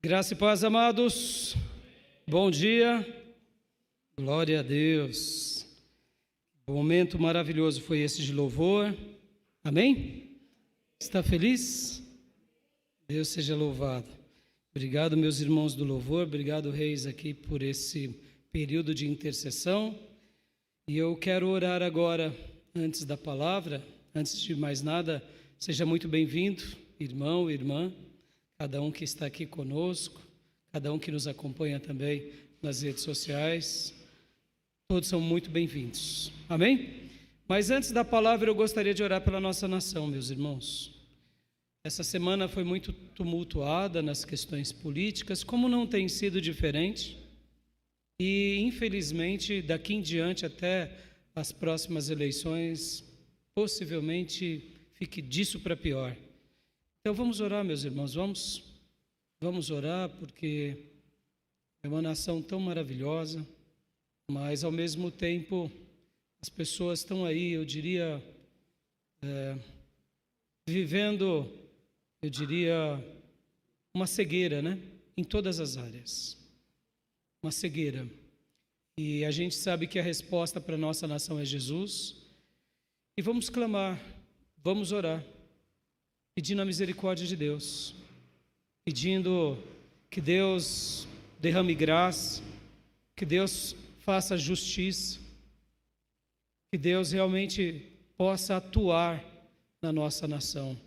Graça e paz, amados. Bom dia. Glória a Deus. Um momento maravilhoso foi esse de louvor. Amém? Está feliz? Deus seja louvado. Obrigado, meus irmãos do louvor. Obrigado, reis, aqui por esse período de intercessão. E eu quero orar agora, antes da palavra. Antes de mais nada, seja muito bem-vindo, irmão, irmã. Cada um que está aqui conosco, cada um que nos acompanha também nas redes sociais, todos são muito bem-vindos, amém? Mas antes da palavra eu gostaria de orar pela nossa nação, meus irmãos. Essa semana foi muito tumultuada nas questões políticas, como não tem sido diferente, e infelizmente daqui em diante até as próximas eleições, possivelmente fique disso para pior. Então vamos orar, meus irmãos, vamos orar, porque é uma nação tão maravilhosa, mas ao mesmo tempo as pessoas estão aí, eu diria, vivendo, uma cegueira, né? Em todas as áreas, uma cegueira. E a gente sabe que a resposta para a nossa nação é Jesus, e vamos clamar, vamos orar, pedindo a misericórdia de Deus, pedindo que Deus derrame graça, que Deus faça justiça, que Deus realmente possa atuar na nossa nação.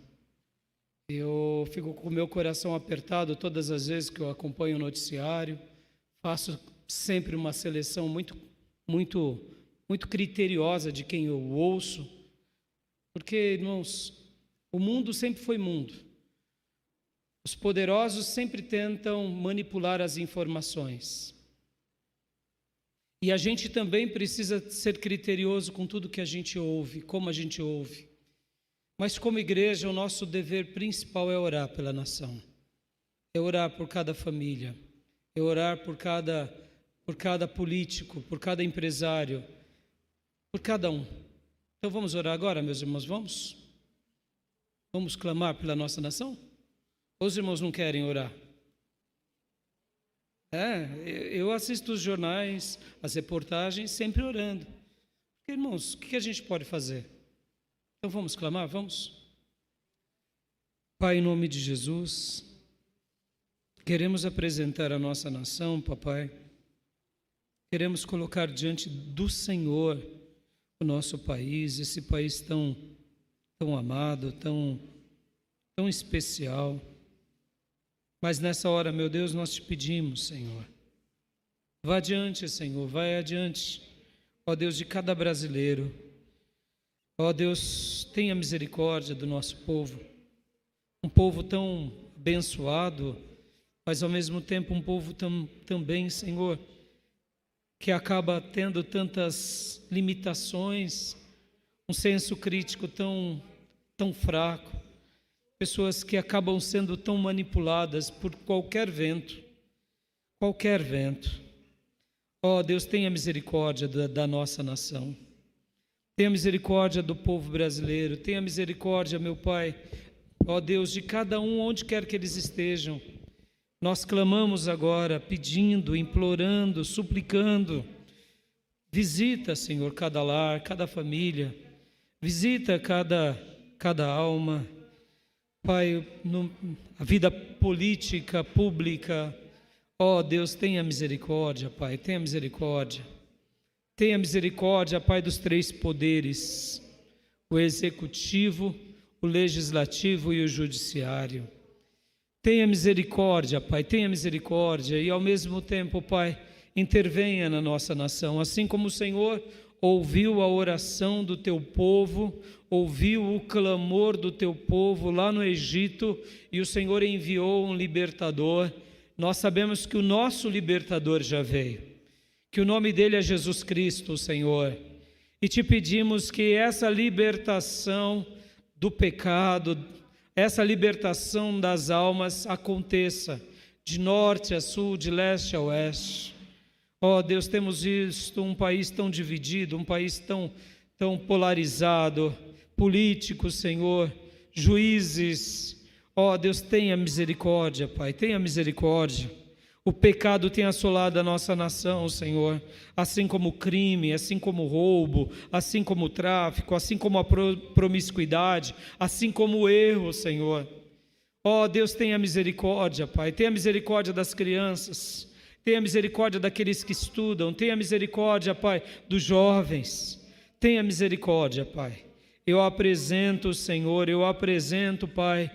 Eu fico com o meu coração apertado todas as vezes que eu acompanho o noticiário, faço sempre uma seleção muito criteriosa de quem eu ouço, porque, irmãos, o mundo sempre foi mundo. Os poderosos sempre tentam manipular as informações. E a gente também precisa ser criterioso com tudo que a gente ouve, como a gente ouve. Mas como igreja, o nosso dever principal é orar pela nação. É orar por cada família. É orar por cada político, por cada empresário, por cada um. Então vamos orar agora, meus irmãos, vamos? Vamos clamar pela nossa nação? Ou os irmãos não querem orar? Eu assisto os jornais, as reportagens, sempre orando. Porque, irmãos, o que a gente pode fazer? Então vamos clamar, vamos? Pai, em nome de Jesus, queremos apresentar a nossa nação, papai. Queremos colocar diante do Senhor o nosso país, esse país tão amado, tão especial. Mas nessa hora, meu Deus, nós te pedimos, Senhor, vá adiante, Senhor, vai adiante, ó Deus, de cada brasileiro. Ó Deus, tenha misericórdia do nosso povo, um povo tão abençoado, mas ao mesmo tempo um povo também, Senhor, que acaba tendo tantas limitações, um senso crítico tão fraco, pessoas que acabam sendo tão manipuladas por qualquer vento. Ó Deus, tenha misericórdia da nossa nação, tenha misericórdia do povo brasileiro, tenha misericórdia, meu Pai, ó Deus, de cada um, onde quer que eles estejam. Nós clamamos agora, pedindo, implorando, suplicando. Visita, Senhor, cada lar, cada família, visita cada alma. Pai, a vida política, pública, ó Deus, tenha misericórdia, Pai, tenha misericórdia. Tenha misericórdia, Pai, dos três poderes, o executivo, o legislativo e o judiciário. Tenha misericórdia, Pai, tenha misericórdia e ao mesmo tempo, Pai, intervenha na nossa nação, assim como o Senhor ouviu a oração do teu povo, ouviu o clamor do teu povo lá no Egito e o Senhor enviou um libertador. Nós sabemos que o nosso libertador já veio, que o nome dele é Jesus Cristo, Senhor, e te pedimos que essa libertação do pecado, essa libertação das almas aconteça de norte a sul, de leste a oeste. Ó Deus, temos visto um país tão dividido, um país tão polarizado, políticos, Senhor, juízes, Ó Deus, tenha misericórdia, Pai, tenha misericórdia. O pecado tem assolado a nossa nação, Senhor, assim como o crime, assim como o roubo, assim como o tráfico, assim como a promiscuidade, assim como o erro, Senhor. Ó Deus, tenha misericórdia, Pai, tenha misericórdia das crianças, tenha misericórdia daqueles que estudam, tenha misericórdia, Pai, dos jovens, tenha misericórdia, Pai. Eu apresento, Senhor, eu apresento, Pai,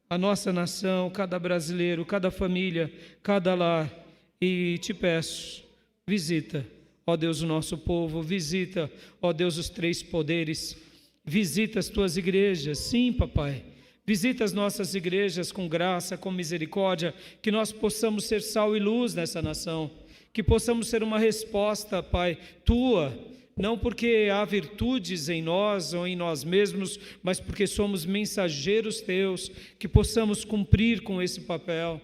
a nossa nação, cada brasileiro, cada família, cada lar, e te peço, visita, ó Deus, o nosso povo, visita, ó Deus, os três poderes, visita as tuas igrejas, sim, papai, visita as nossas igrejas com graça, com misericórdia, que nós possamos ser sal e luz nessa nação, que possamos ser uma resposta, Pai, tua, não porque há virtudes em nós ou em nós mesmos, mas porque somos mensageiros teus, que possamos cumprir com esse papel,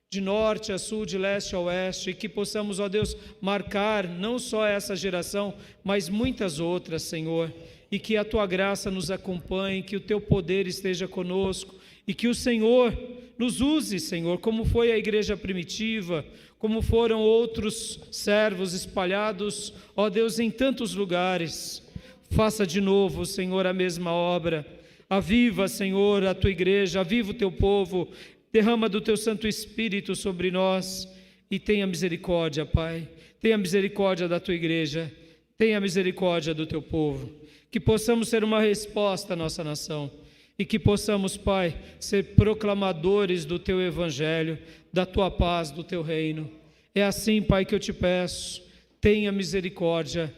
de norte a sul, de leste a oeste, e que possamos, ó Deus, marcar não só essa geração, mas muitas outras, Senhor, e que a tua graça nos acompanhe, que o teu poder esteja conosco, e que o Senhor nos use, Senhor, como foi a igreja primitiva, como foram outros servos espalhados, ó Deus, em tantos lugares. Faça de novo, Senhor, a mesma obra. Aviva, Senhor, a tua igreja, aviva o teu povo, derrama do teu Santo Espírito sobre nós e tenha misericórdia, Pai. Tenha misericórdia da tua igreja, tenha misericórdia do teu povo. Que possamos ser uma resposta à nossa nação e que possamos, Pai, ser proclamadores do teu evangelho, da tua paz, do teu reino. É assim, Pai, que eu te peço, tenha misericórdia,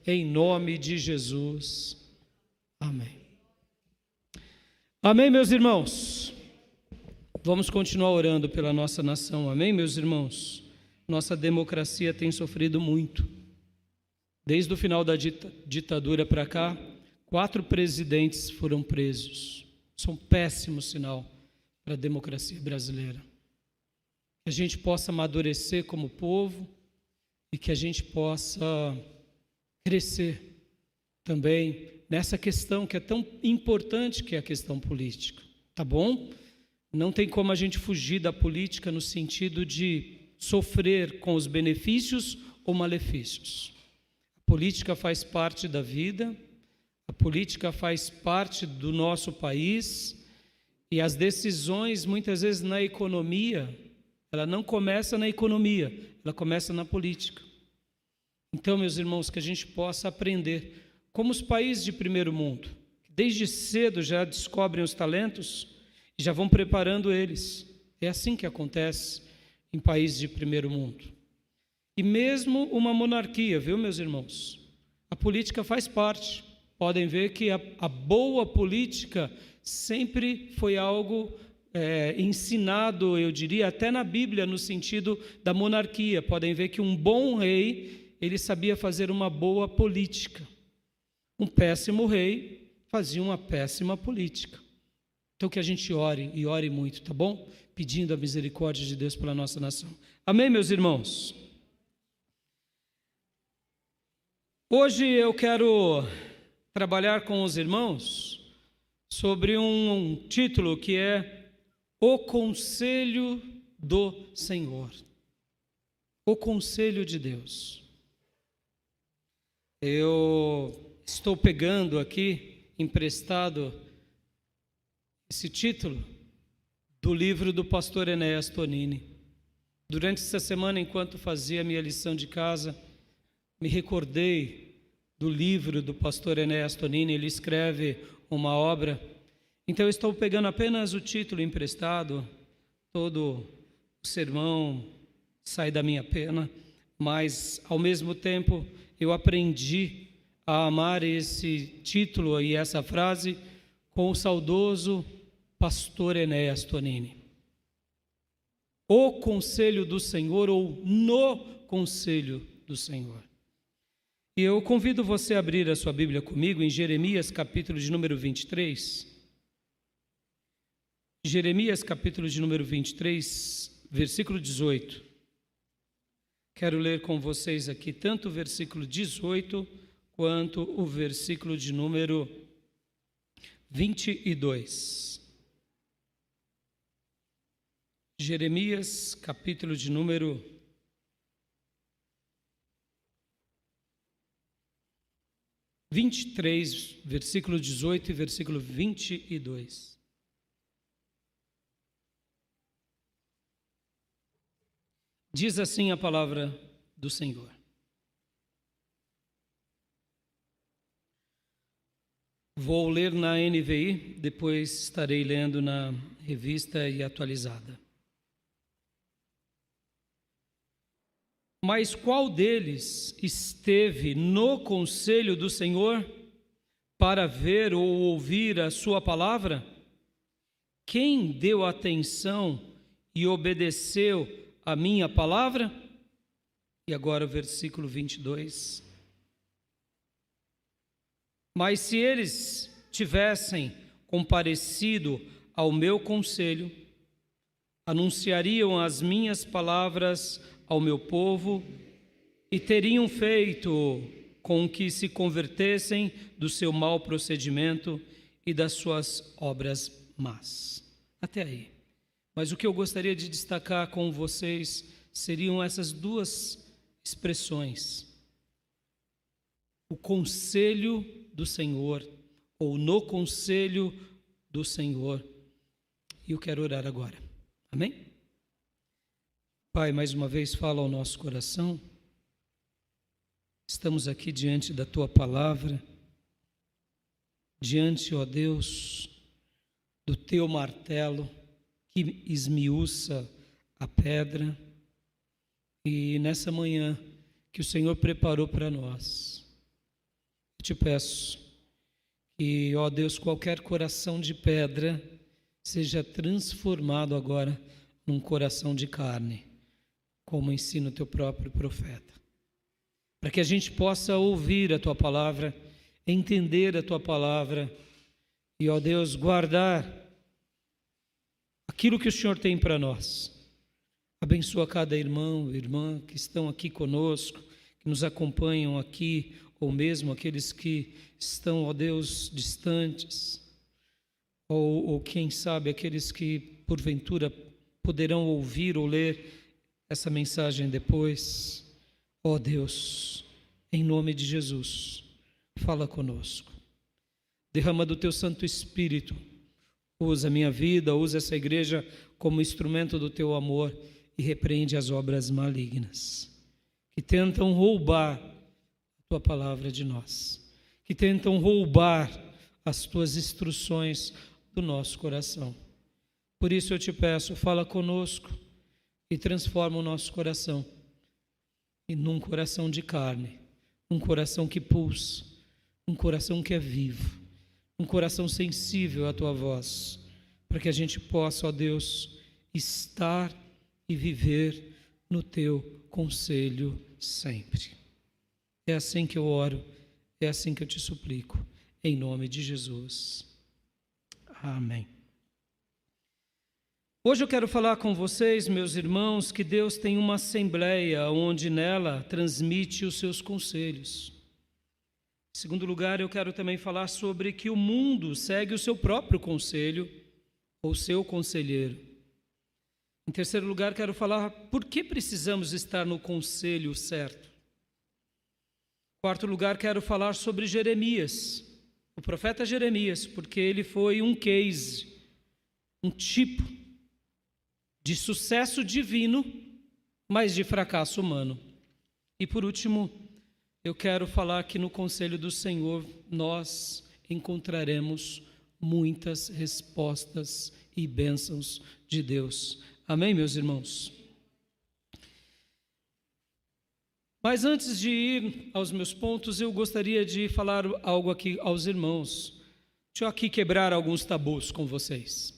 em nome de Jesus. Amém. Amém, meus irmãos? Vamos continuar orando pela nossa nação, amém, meus irmãos? Nossa democracia tem sofrido muito. Desde o final da ditadura para cá, 4 presidentes foram presos. Isso é um péssimo sinal para a democracia brasileira. Que a gente possa amadurecer como povo e que a gente possa crescer também nessa questão que é tão importante, que é a questão política, tá bom? Não tem como a gente fugir da política no sentido de sofrer com os benefícios ou malefícios. A política faz parte da vida, a política faz parte do nosso país e as decisões, muitas vezes na economia, ela não começa na economia, ela começa na política. Então, meus irmãos, que a gente possa aprender, como os países de primeiro mundo, que desde cedo já descobrem os talentos e já vão preparando eles. É assim que acontece em países de primeiro mundo. E mesmo uma monarquia, viu, meus irmãos? A política faz parte. Podem ver que a boa política sempre foi algo ensinado, eu diria, até na Bíblia, no sentido da monarquia. Podem ver que um bom rei, ele sabia fazer uma boa política. Um péssimo rei fazia uma péssima política. Então que a gente ore, e ore muito, tá bom? Pedindo a misericórdia de Deus pela nossa nação. Amém, meus irmãos? Hoje eu quero trabalhar com os irmãos sobre um título que é O Conselho do Senhor. O Conselho de Deus. Eu estou pegando aqui, emprestado, esse título do livro do pastor Enéas Tonini. Durante essa semana, enquanto fazia a minha lição de casa, me recordei do livro do pastor Enéas Tonini. Ele escreve uma obra. Então eu estou pegando apenas o título emprestado, todo o sermão sai da minha pena, mas ao mesmo tempo eu aprendi a amar esse título e essa frase com o saudoso pastor Enéas Tonini. O conselho do Senhor, ou no conselho do Senhor. E eu convido você a abrir a sua Bíblia comigo em Jeremias, capítulo de número 23. Jeremias, capítulo de número 23, versículo 18. Quero ler com vocês aqui tanto o versículo 18 quanto o versículo de número 22. Jeremias, capítulo de número 23, versículo 18 e versículo 22. Diz assim a palavra do Senhor: vou ler na NVI, depois estarei lendo na revista e atualizada. Mas qual deles esteve no conselho do Senhor para ver ou ouvir a sua palavra? Quem deu atenção e obedeceu a minha palavra? E agora o versículo 22. Mas se eles tivessem comparecido ao meu conselho, anunciariam as minhas palavras ao meu povo e teriam feito com que se convertessem do seu mau procedimento e das suas obras más. Até aí. Mas o que eu gostaria de destacar com vocês seriam essas duas expressões: o conselho do Senhor, ou no conselho do Senhor. E eu quero orar agora. Amém? Pai, mais uma vez fala ao nosso coração. Estamos aqui diante da Tua palavra, diante, ó Deus, do Teu martelo que esmiuça a pedra. E nessa manhã que o Senhor preparou para nós, eu te peço que, ó Deus, qualquer coração de pedra seja transformado agora num coração de carne, como ensina o teu próprio profeta, para que a gente possa ouvir a tua palavra, entender a tua palavra e, ó Deus, guardar aquilo que o Senhor tem para nós. Abençoa cada irmão e irmã que estão aqui conosco, que nos acompanham aqui, ou mesmo aqueles que estão, ó Deus, distantes, ou quem sabe aqueles que porventura poderão ouvir ou ler essa mensagem depois. Ó Deus, em nome de Jesus, fala conosco. Derrama do teu Santo Espírito. Usa a minha vida, usa essa igreja como instrumento do teu amor e repreende as obras malignas que tentam roubar a tua palavra de nós, que tentam roubar as tuas instruções do nosso coração. Por isso eu te peço, fala conosco e transforma o nosso coração em um coração de carne, um coração que pulsa, um coração que é vivo, um coração sensível à tua voz, para que a gente possa, ó Deus, estar e viver no teu conselho sempre. É assim que eu oro, é assim que eu te suplico, em nome de Jesus. Amém. Hoje eu quero falar com vocês, meus irmãos, que Deus tem uma assembleia onde nela transmite os seus conselhos. Em segundo lugar, eu quero também falar sobre que o mundo segue o seu próprio conselho, ou seu conselheiro. Em terceiro lugar, quero falar por que precisamos estar no conselho certo. Em quarto lugar, quero falar sobre Jeremias, o profeta Jeremias, porque ele foi um case, um tipo de sucesso divino, mas de fracasso humano. E por último, eu quero falar que no conselho do Senhor nós encontraremos muitas respostas e bênçãos de Deus. Amém, meus irmãos? Mas antes de ir aos meus pontos, eu gostaria de falar algo aqui aos irmãos. Deixa eu aqui quebrar alguns tabus com vocês.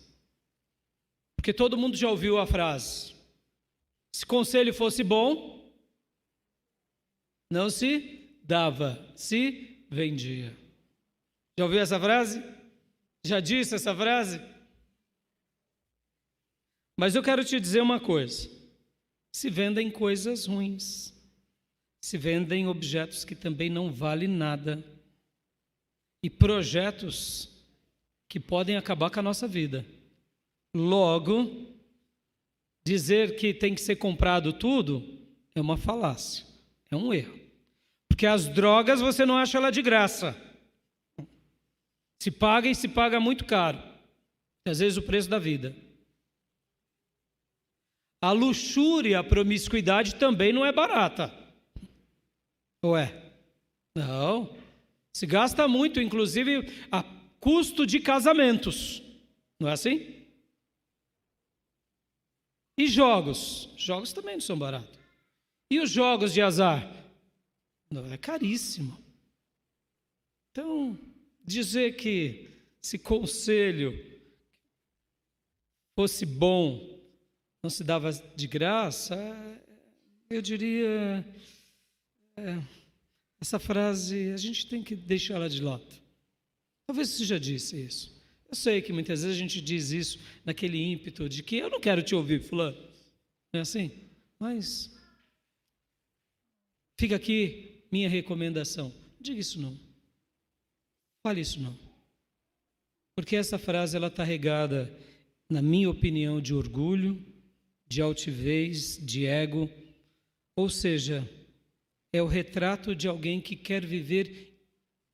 Porque todo mundo já ouviu a frase: se conselho fosse bom, não se dava, se vendia. Já ouviu essa frase? Já disse essa frase? Mas eu quero te dizer uma coisa: se vendem coisas ruins, se vendem objetos que também não valem nada, e projetos que podem acabar com a nossa vida. Logo, dizer que tem que ser comprado tudo é uma falácia, é um erro. Porque as drogas você não acha ela de graça. Se paga e se paga muito caro. Às vezes o preço da vida. A luxúria, a promiscuidade também não é barata. Ou é? Não. Se gasta muito, inclusive a custo de casamentos. Não é assim? E jogos? Jogos também não são baratos. E os jogos de azar? Não, é caríssimo. Então, dizer que se conselho fosse bom, não se dava de graça, eu diria, essa frase a gente tem que deixá-la de lado. Talvez você já disse isso. Eu sei que muitas vezes a gente diz isso naquele ímpeto de que eu não quero te ouvir, fulano. Não é assim? Mas fica aqui minha recomendação. Diga isso não. Fale isso não. Porque essa frase ela está regada, na minha opinião, de orgulho, de altivez, de ego. Ou seja, é o retrato de alguém que quer viver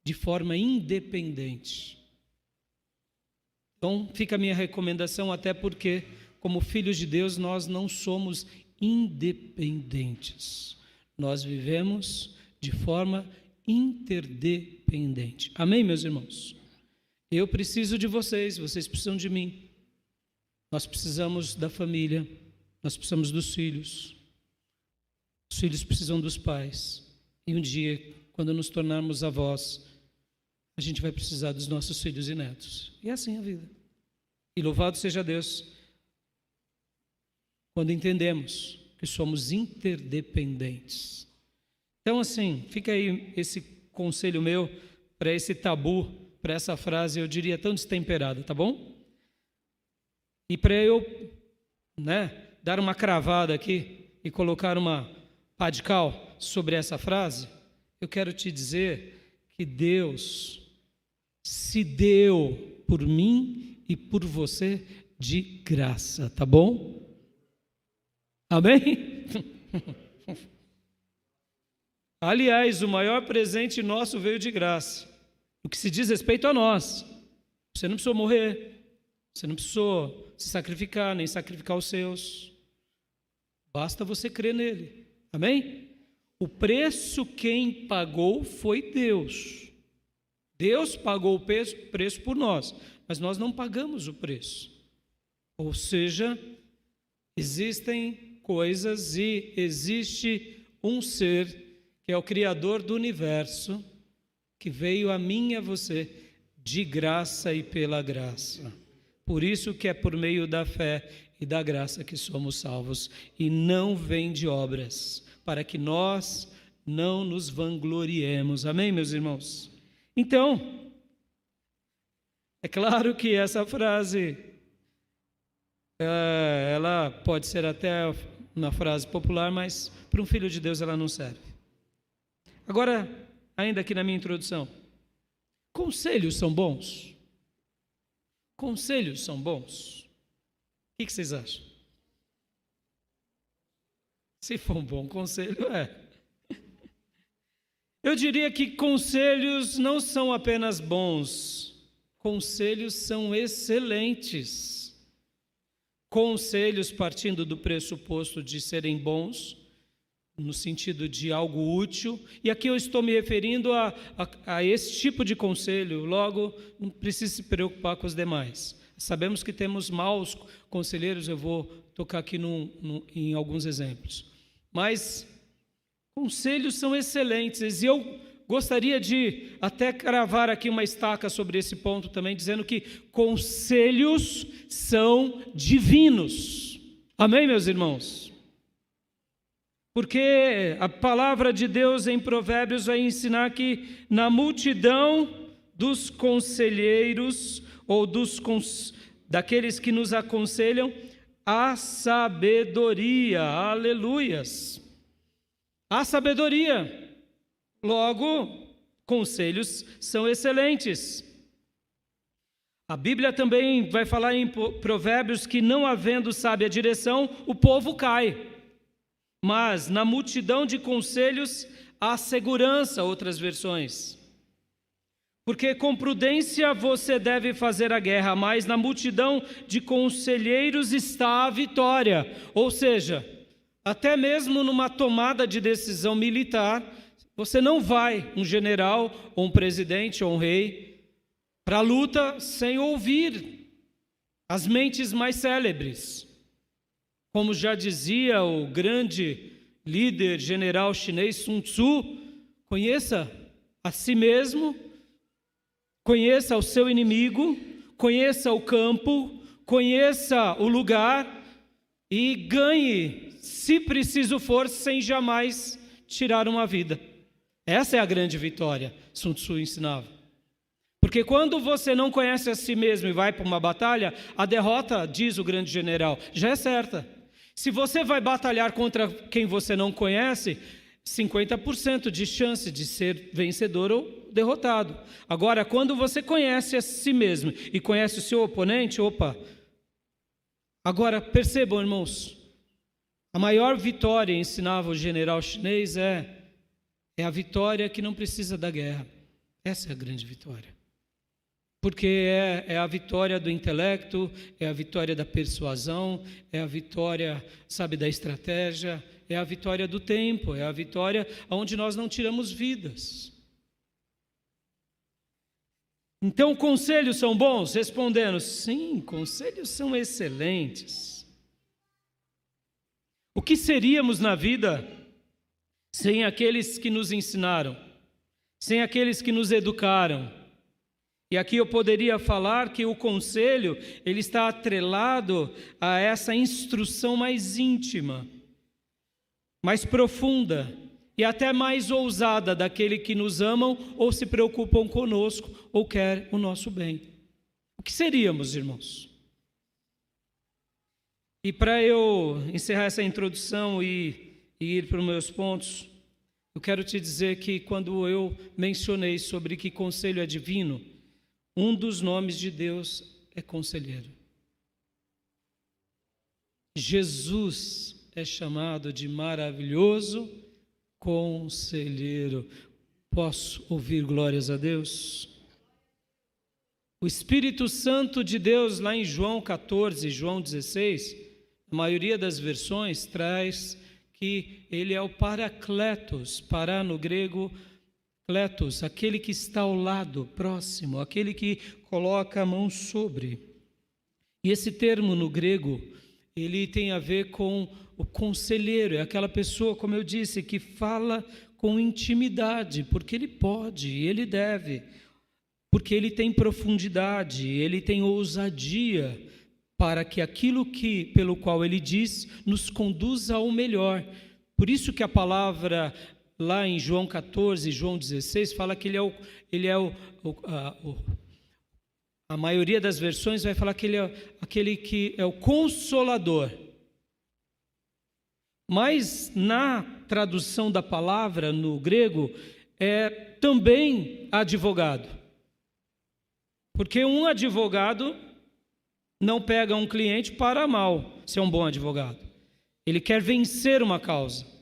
de forma independente. Então, fica a minha recomendação, até porque, como filhos de Deus, nós não somos independentes. Nós vivemos de forma interdependente. Amém, meus irmãos? Eu preciso de vocês, vocês precisam de mim. Nós precisamos da família, nós precisamos dos filhos. Os filhos precisam dos pais. E um dia, quando nos tornarmos avós, a gente vai precisar dos nossos filhos e netos. E é assim a vida. E louvado seja Deus, quando entendemos que somos interdependentes. Então, assim, fica aí esse conselho meu para esse tabu, para essa frase, eu diria tão destemperada, tá bom? E para eu, dar uma cravada aqui e colocar uma pá de cal sobre essa frase, eu quero te dizer que Deus se deu por mim e por você de graça, tá bom? Amém? Aliás, o maior presente nosso veio de graça. O que se diz respeito a nós. Você não precisou morrer, você não precisou se sacrificar, nem sacrificar os seus. Basta você crer nele. Amém? O preço quem pagou foi Deus. Deus pagou o preço por nós, mas nós não pagamos o preço. Ou seja, existem coisas e existe um ser que é o Criador do universo, que veio a mim e a você de graça e pela graça. Por isso que é por meio da fé e da graça que somos salvos, e não vem de obras, para que nós não nos vangloriemos. Amém, meus irmãos? Então, é claro que essa frase, ela pode ser até uma frase popular, mas para um filho de Deus ela não serve. Agora, ainda aqui na minha introdução, conselhos são bons? Conselhos são bons? O que vocês acham? Se for um bom conselho, Eu diria que conselhos não são apenas bons, conselhos são excelentes. Conselhos partindo do pressuposto de serem bons, no sentido de algo útil, e aqui eu estou me referindo a esse tipo de conselho, logo não precisa se preocupar com os demais. Sabemos que temos maus conselheiros, eu vou tocar aqui em alguns exemplos. Mas conselhos são excelentes, e eu gostaria de até cravar aqui uma estaca sobre esse ponto também, dizendo que conselhos são divinos. Amém, meus irmãos? Porque a palavra de Deus em Provérbios vai ensinar que na multidão dos conselheiros ou daqueles que nos aconselham, há sabedoria. Aleluias! Há sabedoria. Logo, conselhos são excelentes. A Bíblia também vai falar em Provérbios que, não havendo sábia direção, o povo cai. Mas na multidão de conselhos há segurança, outras versões. Porque com prudência você deve fazer a guerra, mas na multidão de conselheiros está a vitória. Ou seja, até mesmo numa tomada de decisão militar, você não vai, um general, ou um presidente, ou um rei, para a luta sem ouvir as mentes mais célebres. Como já dizia o grande líder general chinês Sun Tzu, conheça a si mesmo, conheça o seu inimigo, conheça o campo, conheça o lugar e ganhe, se preciso for, sem jamais tirar uma vida. Essa é a grande vitória, Sun Tzu ensinava. Porque quando você não conhece a si mesmo e vai para uma batalha, a derrota, diz o grande general, já é certa. Se você vai batalhar contra quem você não conhece, 50% de chance de ser vencedor ou derrotado. Agora, quando você conhece a si mesmo e conhece o seu oponente, opa. Agora, percebam, irmãos, a maior vitória, ensinava o general chinês, é a vitória que não precisa da guerra. Essa é a grande vitória. Porque é a vitória do intelecto, é a vitória da persuasão, é a vitória, sabe, da estratégia, é a vitória do tempo, é a vitória onde nós não tiramos vidas. Então, conselhos são bons? Respondendo, sim, conselhos são excelentes. O que seríamos na vida sem aqueles que nos ensinaram, sem aqueles que nos educaram? E aqui eu poderia falar que o conselho, ele está atrelado a essa instrução mais íntima, mais profunda e até mais ousada daquele que nos amam ou se preocupam conosco ou quer o nosso bem. O que seríamos, irmãos? E para eu encerrar essa introdução e ir para os meus pontos, eu quero te dizer que quando eu mencionei sobre que conselho é divino, um dos nomes de Deus é conselheiro. Jesus é chamado de maravilhoso conselheiro. Posso ouvir glórias a Deus? O Espírito Santo de Deus, lá em João 14, João 16, a maioria das versões traz que ele é o Paracletos, para no grego, Kletos, aquele que está ao lado, próximo, aquele que coloca a mão sobre. E esse termo no grego, ele tem a ver com o conselheiro, é aquela pessoa, como eu disse, que fala com intimidade, porque ele pode, ele deve, porque ele tem profundidade, ele tem ousadia, para que aquilo pelo qual ele diz, nos conduza ao melhor. Por isso que a palavra lá em João 14, João 16, fala que a maioria das versões vai falar que ele é aquele que é o Consolador. Mas na tradução da palavra no grego é também advogado. Porque um advogado não pega um cliente para mal, se é um bom advogado. Ele quer vencer uma causa.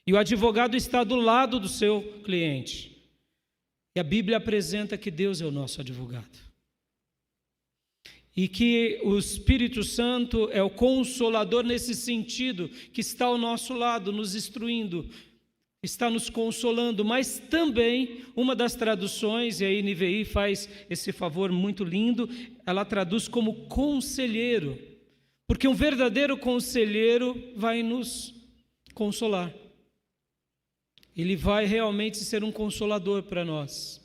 E o advogado está do lado do seu cliente. E a Bíblia apresenta que Deus é o nosso advogado. E que o Espírito Santo é o consolador nesse sentido, que está ao nosso lado, nos instruindo, está nos consolando. Mas também, uma das traduções, e a NVI faz esse favor muito lindo, ela traduz como conselheiro. Porque um verdadeiro conselheiro vai nos consolar. Ele vai realmente ser um consolador para nós,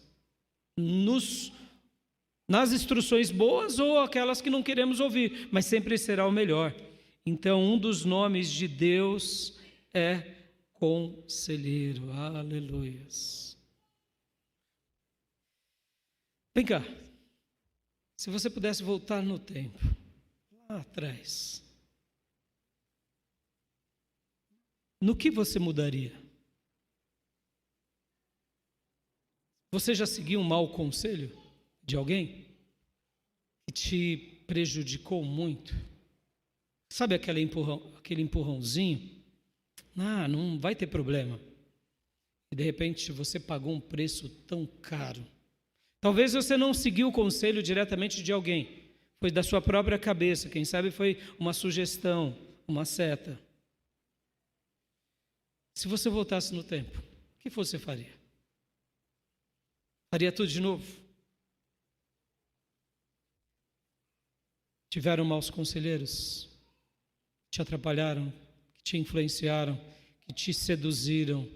nas instruções boas ou aquelas que não queremos ouvir, mas sempre será o melhor. Então, um dos nomes de Deus é conselheiro. Aleluias. Vem cá, se você pudesse voltar no tempo, lá atrás, no que você mudaria? Você já seguiu um mau conselho de alguém? Que te prejudicou muito? Sabe aquele empurrãozinho? Não vai ter problema. E de repente você pagou um preço tão caro. Talvez você não seguiu o conselho diretamente de alguém. Foi da sua própria cabeça. Quem sabe foi uma sugestão, uma seta. Se você voltasse no tempo, o que você faria? Faria tudo de novo? Tiveram maus conselheiros que te atrapalharam, que te influenciaram, que te seduziram,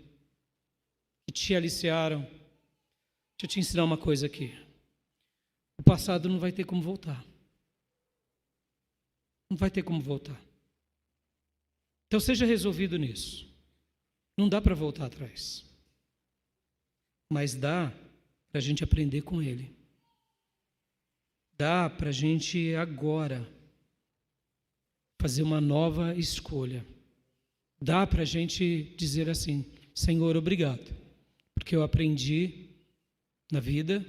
que te aliciaram. Deixa eu te ensinar uma coisa aqui. O passado não vai ter como voltar. Não vai ter como voltar. Então seja resolvido nisso. Não dá para voltar atrás. Mas dá para a gente aprender com ele. Dá para a gente agora fazer uma nova escolha. Dá para a gente dizer assim: Senhor, obrigado, porque eu aprendi na vida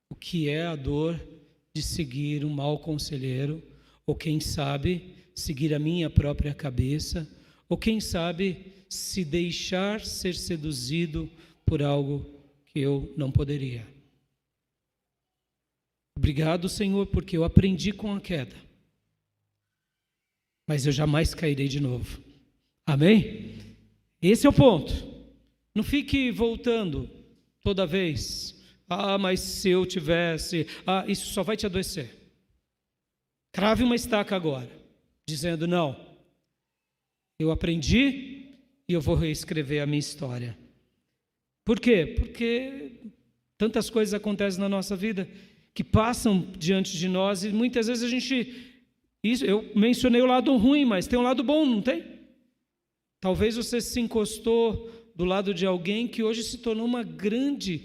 o que é a dor de seguir um mau conselheiro, ou quem sabe seguir a minha própria cabeça, ou quem sabe se deixar ser seduzido por algo que eu não poderia. Obrigado, Senhor, porque eu aprendi com a queda, mas eu jamais cairei de novo. Amém? Esse é o ponto. Não fique voltando toda vez. Mas se eu tivesse... isso só vai te adoecer. Crave uma estaca agora, dizendo: não, eu aprendi e eu vou reescrever a minha história. Por quê? Porque tantas coisas acontecem na nossa vida que passam diante de nós e muitas vezes a gente... eu mencionei o lado ruim, mas tem um lado bom, não tem? Talvez você se encostou do lado de alguém que hoje se tornou uma grande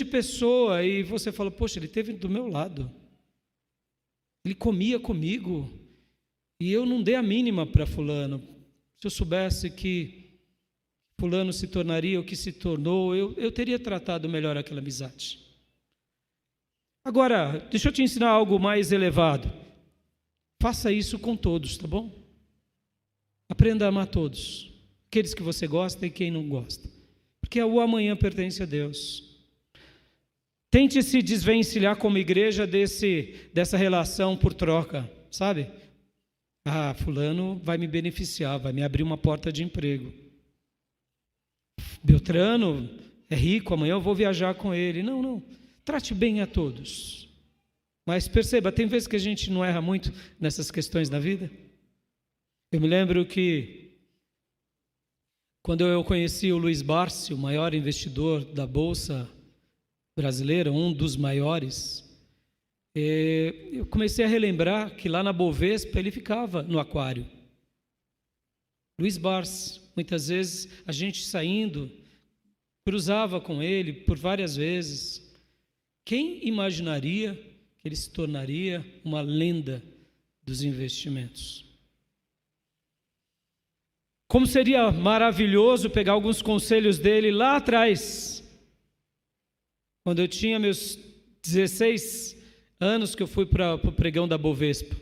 pessoa e você fala: poxa, ele esteve do meu lado. Ele comia comigo e eu não dei a mínima para fulano. Se eu soubesse que fulano se tornaria o que se tornou, eu teria tratado melhor aquela amizade. Agora, deixa eu te ensinar algo mais elevado. Faça isso com todos, tá bom? Aprenda a amar todos. Aqueles que você gosta e quem não gosta. Porque o amanhã pertence a Deus. Tente se desvencilhar como igreja dessa relação por troca, sabe? Fulano vai me beneficiar, vai me abrir uma porta de emprego. Beltrano é rico, amanhã eu vou viajar com ele. Não. Trate bem a todos. Mas perceba, tem vezes que a gente não erra muito nessas questões da vida. Eu me lembro que quando eu conheci o Luiz Barsi, o maior investidor da Bolsa brasileira, um dos maiores, eu comecei a relembrar que lá na Bovespa ele ficava no aquário. Luiz Barsi, muitas vezes a gente saindo, cruzava com ele por várias vezes. Quem imaginaria que ele se tornaria uma lenda dos investimentos? Como seria maravilhoso pegar alguns conselhos dele lá atrás, quando eu tinha meus 16 anos que eu fui para o pregão da Bovespa.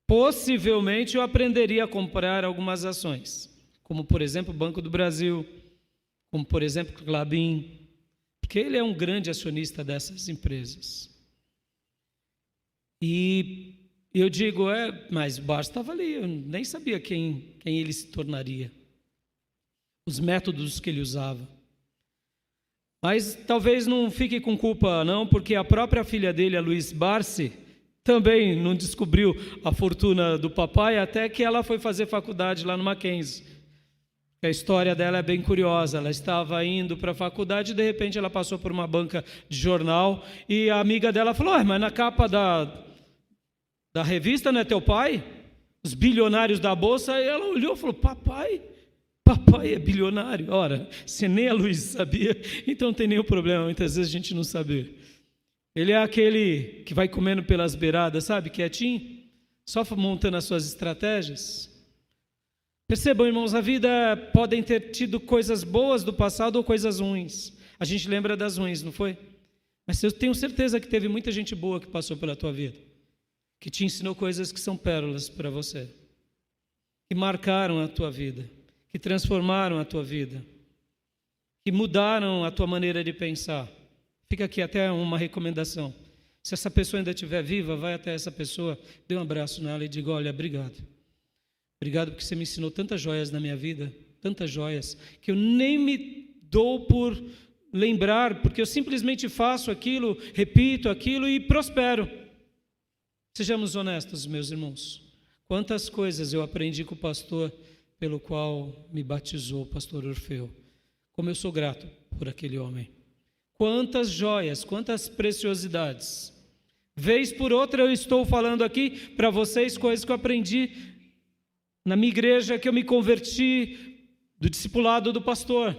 Possivelmente eu aprenderia a comprar algumas ações, como por exemplo o Banco do Brasil, como por exemplo o Klabin, porque ele é um grande acionista dessas empresas. E eu digo, mas o Barsi estava ali, eu nem sabia quem ele se tornaria, os métodos que ele usava. Mas talvez não fique com culpa não, porque a própria filha dele, a Luiz Barsi, também não descobriu a fortuna do papai até que ela foi fazer faculdade lá no Mackenzie. A história dela é bem curiosa. Ela estava indo para a faculdade e de repente ela passou por uma banca de jornal e a amiga dela falou: mas na capa da revista não é teu pai? Os bilionários da Bolsa. E ela olhou e falou: papai é bilionário. Ora, se nem a Luiz sabia, então não tem nenhum problema, muitas vezes a gente não saber. Ele é aquele que vai comendo pelas beiradas, sabe, quietinho, só montando as suas estratégias. Percebam, irmãos, a vida podem ter tido coisas boas do passado ou coisas ruins. A gente lembra das ruins, não foi? Mas eu tenho certeza que teve muita gente boa que passou pela tua vida, que te ensinou coisas que são pérolas para você, que marcaram a tua vida, que transformaram a tua vida, que mudaram a tua maneira de pensar. Fica aqui até uma recomendação. Se essa pessoa ainda estiver viva, vai até essa pessoa, dê um abraço nela e diga: olha, obrigado. Obrigado porque você me ensinou tantas joias na minha vida, tantas joias, que eu nem me dou por lembrar, porque eu simplesmente faço aquilo, repito aquilo e prospero. Sejamos honestos, meus irmãos. Quantas coisas eu aprendi com o pastor pelo qual me batizou, o pastor Orfeu. Como eu sou grato por aquele homem. Quantas joias, quantas preciosidades. Vez por outra eu estou falando aqui para vocês coisas que eu aprendi na minha igreja, que eu me converti do discipulado do pastor.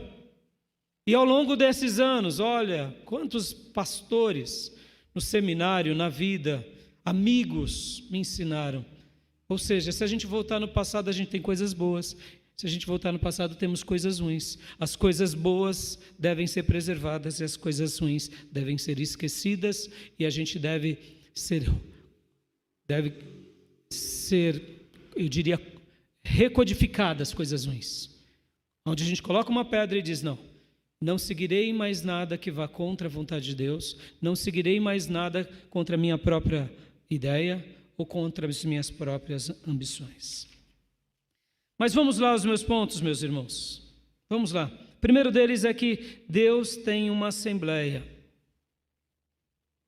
E ao longo desses anos, olha, quantos pastores no seminário, na vida, amigos me ensinaram. Ou seja, se a gente voltar no passado, a gente tem coisas boas. Se a gente voltar no passado, temos coisas ruins. As coisas boas devem ser preservadas e as coisas ruins devem ser esquecidas, e a gente deve ser, eu diria, recodificadas as coisas ruins. Onde a gente coloca uma pedra e diz: não seguirei mais nada que vá contra a vontade de Deus, não seguirei mais nada contra a minha própria ideia ou contra as minhas próprias ambições. Mas vamos lá aos meus pontos, meus irmãos. Vamos lá. O primeiro deles é que Deus tem uma assembleia,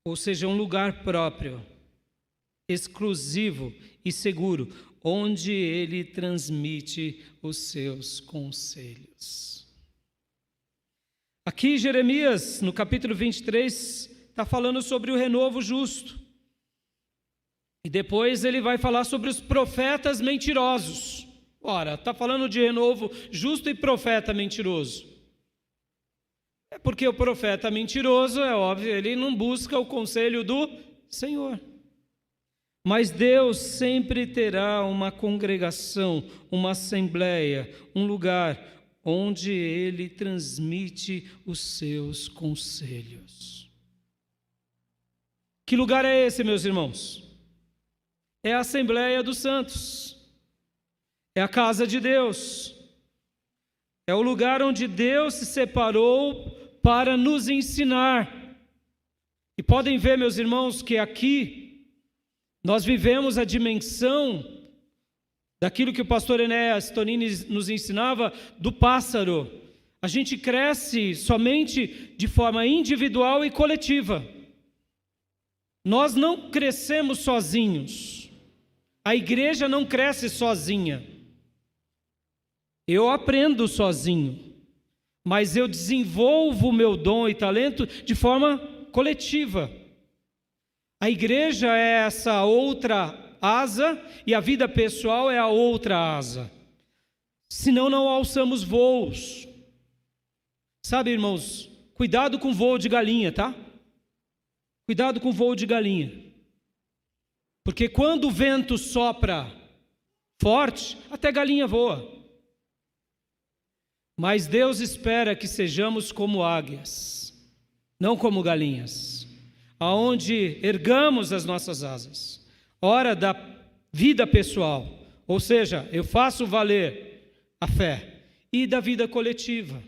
ou seja, um lugar próprio, exclusivo e seguro, onde Ele transmite os seus conselhos. Aqui Jeremias, no capítulo 23, está falando sobre o renovo justo. E depois ele vai falar sobre os profetas mentirosos. Ora, está falando de renovo justo e profeta mentiroso. É porque o profeta mentiroso, é óbvio, ele não busca o conselho do Senhor. Mas Deus sempre terá uma congregação, uma assembleia, um lugar onde Ele transmite os seus conselhos. Que lugar é esse, meus irmãos? É a Assembleia dos Santos. É a casa de Deus. É o lugar onde Deus se separou para nos ensinar. E podem ver, meus irmãos, que aqui nós vivemos a dimensão daquilo que o pastor Enéas Tonini nos ensinava, do pássaro. A gente cresce somente de forma individual e coletiva. Nós não crescemos sozinhos. A igreja não cresce sozinha. Eu aprendo sozinho, mas eu desenvolvo o meu dom e talento de forma coletiva. A igreja é essa outra asa e a vida pessoal é a outra asa. Senão não alçamos voos. Sabe, irmãos, cuidado com voo de galinha, tá? Cuidado com voo de galinha. Porque quando o vento sopra forte, até galinha voa. Mas Deus espera que sejamos como águias, não como galinhas, aonde ergamos as nossas asas. Hora da vida pessoal, ou seja, eu faço valer a fé, e da vida coletiva.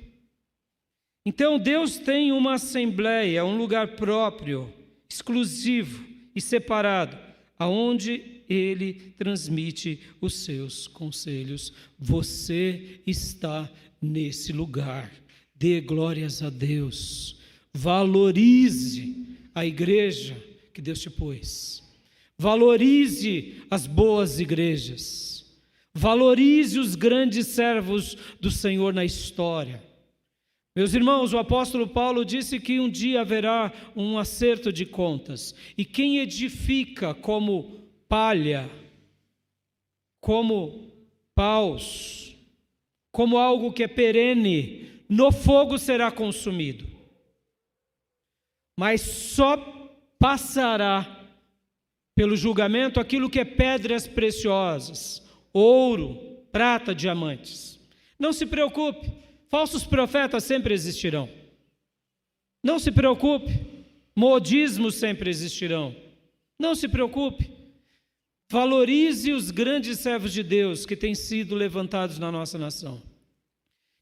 Então Deus tem uma assembleia, um lugar próprio, exclusivo e separado, aonde Ele transmite os seus conselhos. Você está nesse lugar. Dê glórias a Deus. Valorize a igreja que Deus te pôs. Valorize as boas igrejas. Valorize os grandes servos do Senhor na história. Meus irmãos, o apóstolo Paulo disse que um dia haverá um acerto de contas. E quem edifica como palha, como paus, como algo que é perene, no fogo será consumido. Mas só passará pelo julgamento aquilo que é pedras preciosas, ouro, prata, diamantes. Não se preocupe, falsos profetas sempre existirão. Não se preocupe, modismos sempre existirão. Não se preocupe. Valorize os grandes servos de Deus que têm sido levantados na nossa nação,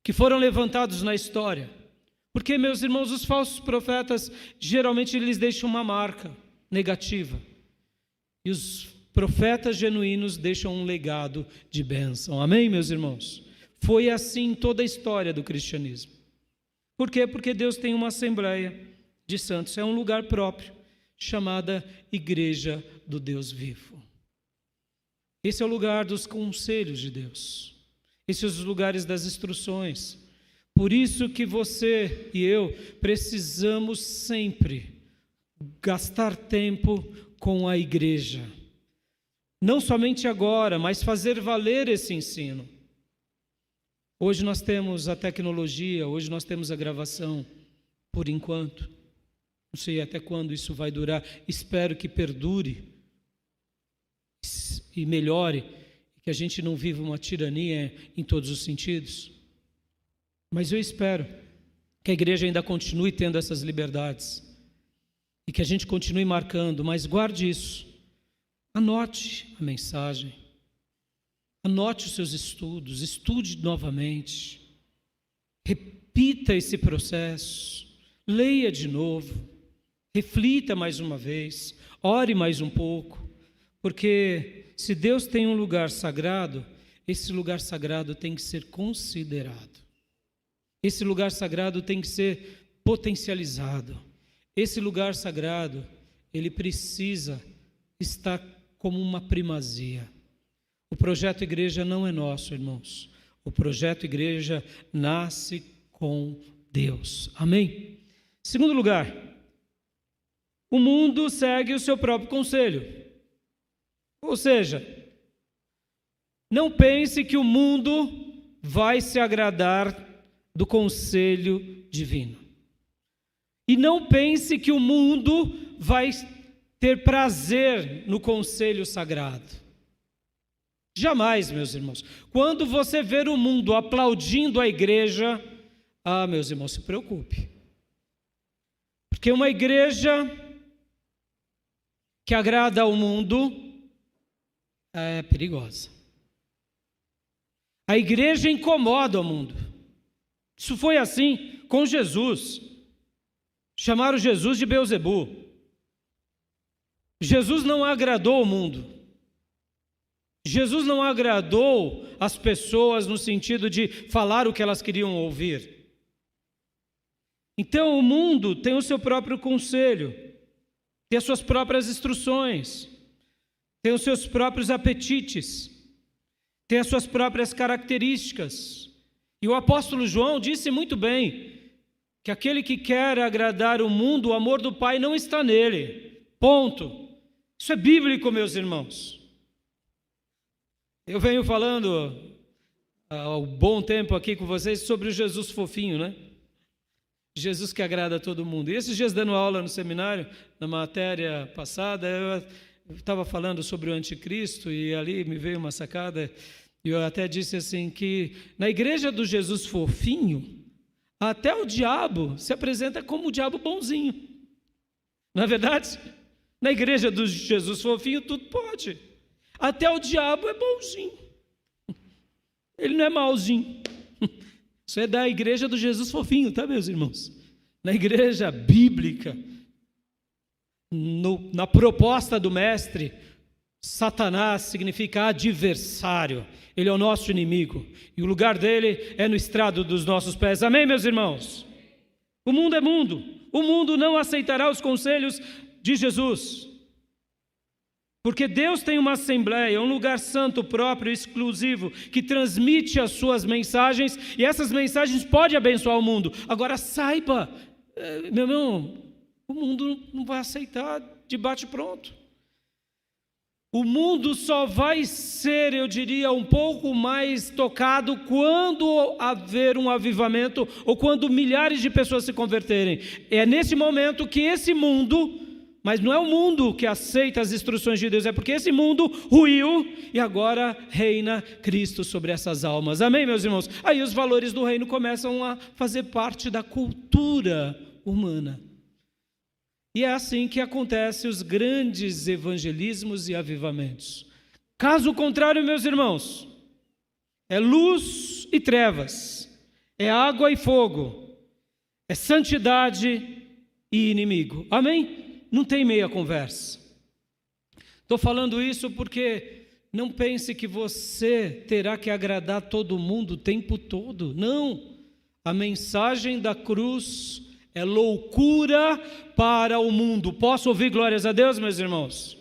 que foram levantados na história. Porque, meus irmãos, os falsos profetas, geralmente eles deixam uma marca negativa. E os profetas genuínos deixam um legado de bênção. Amém, meus irmãos? Foi assim toda a história do cristianismo. Por quê? Porque Deus tem uma assembleia de santos. É um lugar próprio, chamada Igreja do Deus Vivo. Esse é o lugar dos conselhos de Deus. Esses são os lugares das instruções. Por isso que você e eu precisamos sempre gastar tempo com a igreja. Não somente agora, mas fazer valer esse ensino. Hoje nós temos a tecnologia, hoje nós temos a gravação, por enquanto. Não sei até quando isso vai durar. Espero que perdure e melhore, que a gente não viva uma tirania em todos os sentidos. Mas eu espero que a igreja ainda continue tendo essas liberdades e que a gente continue marcando, mas guarde isso. Anote a mensagem, anote os seus estudos, estude novamente, repita esse processo, leia de novo, reflita mais uma vez, ore mais um pouco, porque se Deus tem um lugar sagrado, esse lugar sagrado tem que ser considerado. Esse lugar sagrado tem que ser potencializado. Esse lugar sagrado, ele precisa estar como uma primazia. O projeto igreja não é nosso, irmãos. O projeto igreja nasce com Deus. Amém? Segundo lugar, o mundo segue o seu próprio conselho. Ou seja, não pense que o mundo vai se agradar do conselho divino. E não pense que o mundo vai ter prazer no conselho sagrado. Jamais, meus irmãos. Quando você ver o mundo aplaudindo a igreja, meus irmãos, se preocupe. Porque uma igreja que agrada ao mundo é perigosa. A igreja incomoda o mundo. Isso foi assim com Jesus. Chamaram Jesus de Beelzebu. Jesus não agradou o mundo. Jesus não agradou as pessoas no sentido de falar o que elas queriam ouvir. Então o mundo tem o seu próprio conselho, tem as suas próprias instruções, tem os seus próprios apetites, tem as suas próprias características. E o apóstolo João disse muito bem que aquele que quer agradar o mundo, o amor do Pai não está nele. Ponto. Isso é bíblico, meus irmãos. Eu venho falando há um bom tempo aqui com vocês sobre o Jesus fofinho, né? Jesus que agrada a todo mundo. E esses dias dando aula no seminário, na matéria passada, eu estava falando sobre o anticristo e ali me veio uma sacada. E eu até disse assim que na igreja do Jesus fofinho, até o diabo se apresenta como o diabo bonzinho. Não é verdade? Na igreja do Jesus fofinho tudo pode. Até o diabo é bonzinho. Ele não é malzinho. Isso é da igreja do Jesus fofinho, tá, meus irmãos? Na igreja bíblica, na proposta do mestre, Satanás significa adversário. Ele é o nosso inimigo. E o lugar dele é no estrado dos nossos pés. Amém, meus irmãos? O mundo é mundo. O mundo não aceitará os conselhos de Jesus. Porque Deus tem uma assembleia, um lugar santo próprio, exclusivo, que transmite as suas mensagens, e essas mensagens podem abençoar o mundo. Agora saiba, meu irmão, o mundo não vai aceitar de bate pronto. O mundo só vai ser, eu diria, um pouco mais tocado quando haver um avivamento ou quando milhares de pessoas se converterem. É nesse momento que esse mundo, mas não é o mundo que aceita as instruções de Deus, é porque esse mundo ruiu e agora reina Cristo sobre essas almas. Amém, meus irmãos? Aí os valores do reino começam a fazer parte da cultura humana. E é assim que acontecem os grandes evangelismos e avivamentos. Caso contrário, meus irmãos, é luz e trevas, é água e fogo, é santidade e inimigo. Amém? Não tem meia conversa. Estou falando isso porque não pense que você terá que agradar todo mundo o tempo todo. Não. A mensagem da cruz é loucura para o mundo. Posso ouvir glórias a Deus, meus irmãos?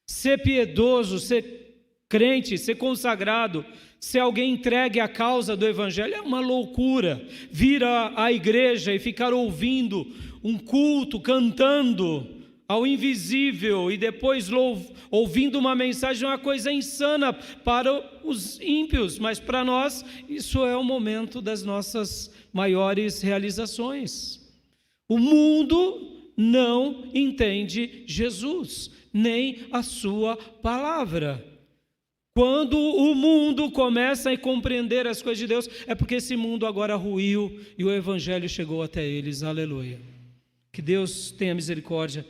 Ser piedoso, ser crente, ser consagrado, ser alguém entregue à causa do Evangelho é uma loucura. Vir à igreja e ficar ouvindo um culto, cantando ao invisível e depois ouvindo uma mensagem é uma coisa insana para os ímpios, mas para nós isso é o momento das nossas maiores realizações. O mundo não entende Jesus, nem a sua palavra. Quando o mundo começa a compreender as coisas de Deus, é porque esse mundo agora ruiu e o Evangelho chegou até eles. Aleluia. Que Deus tenha misericórdia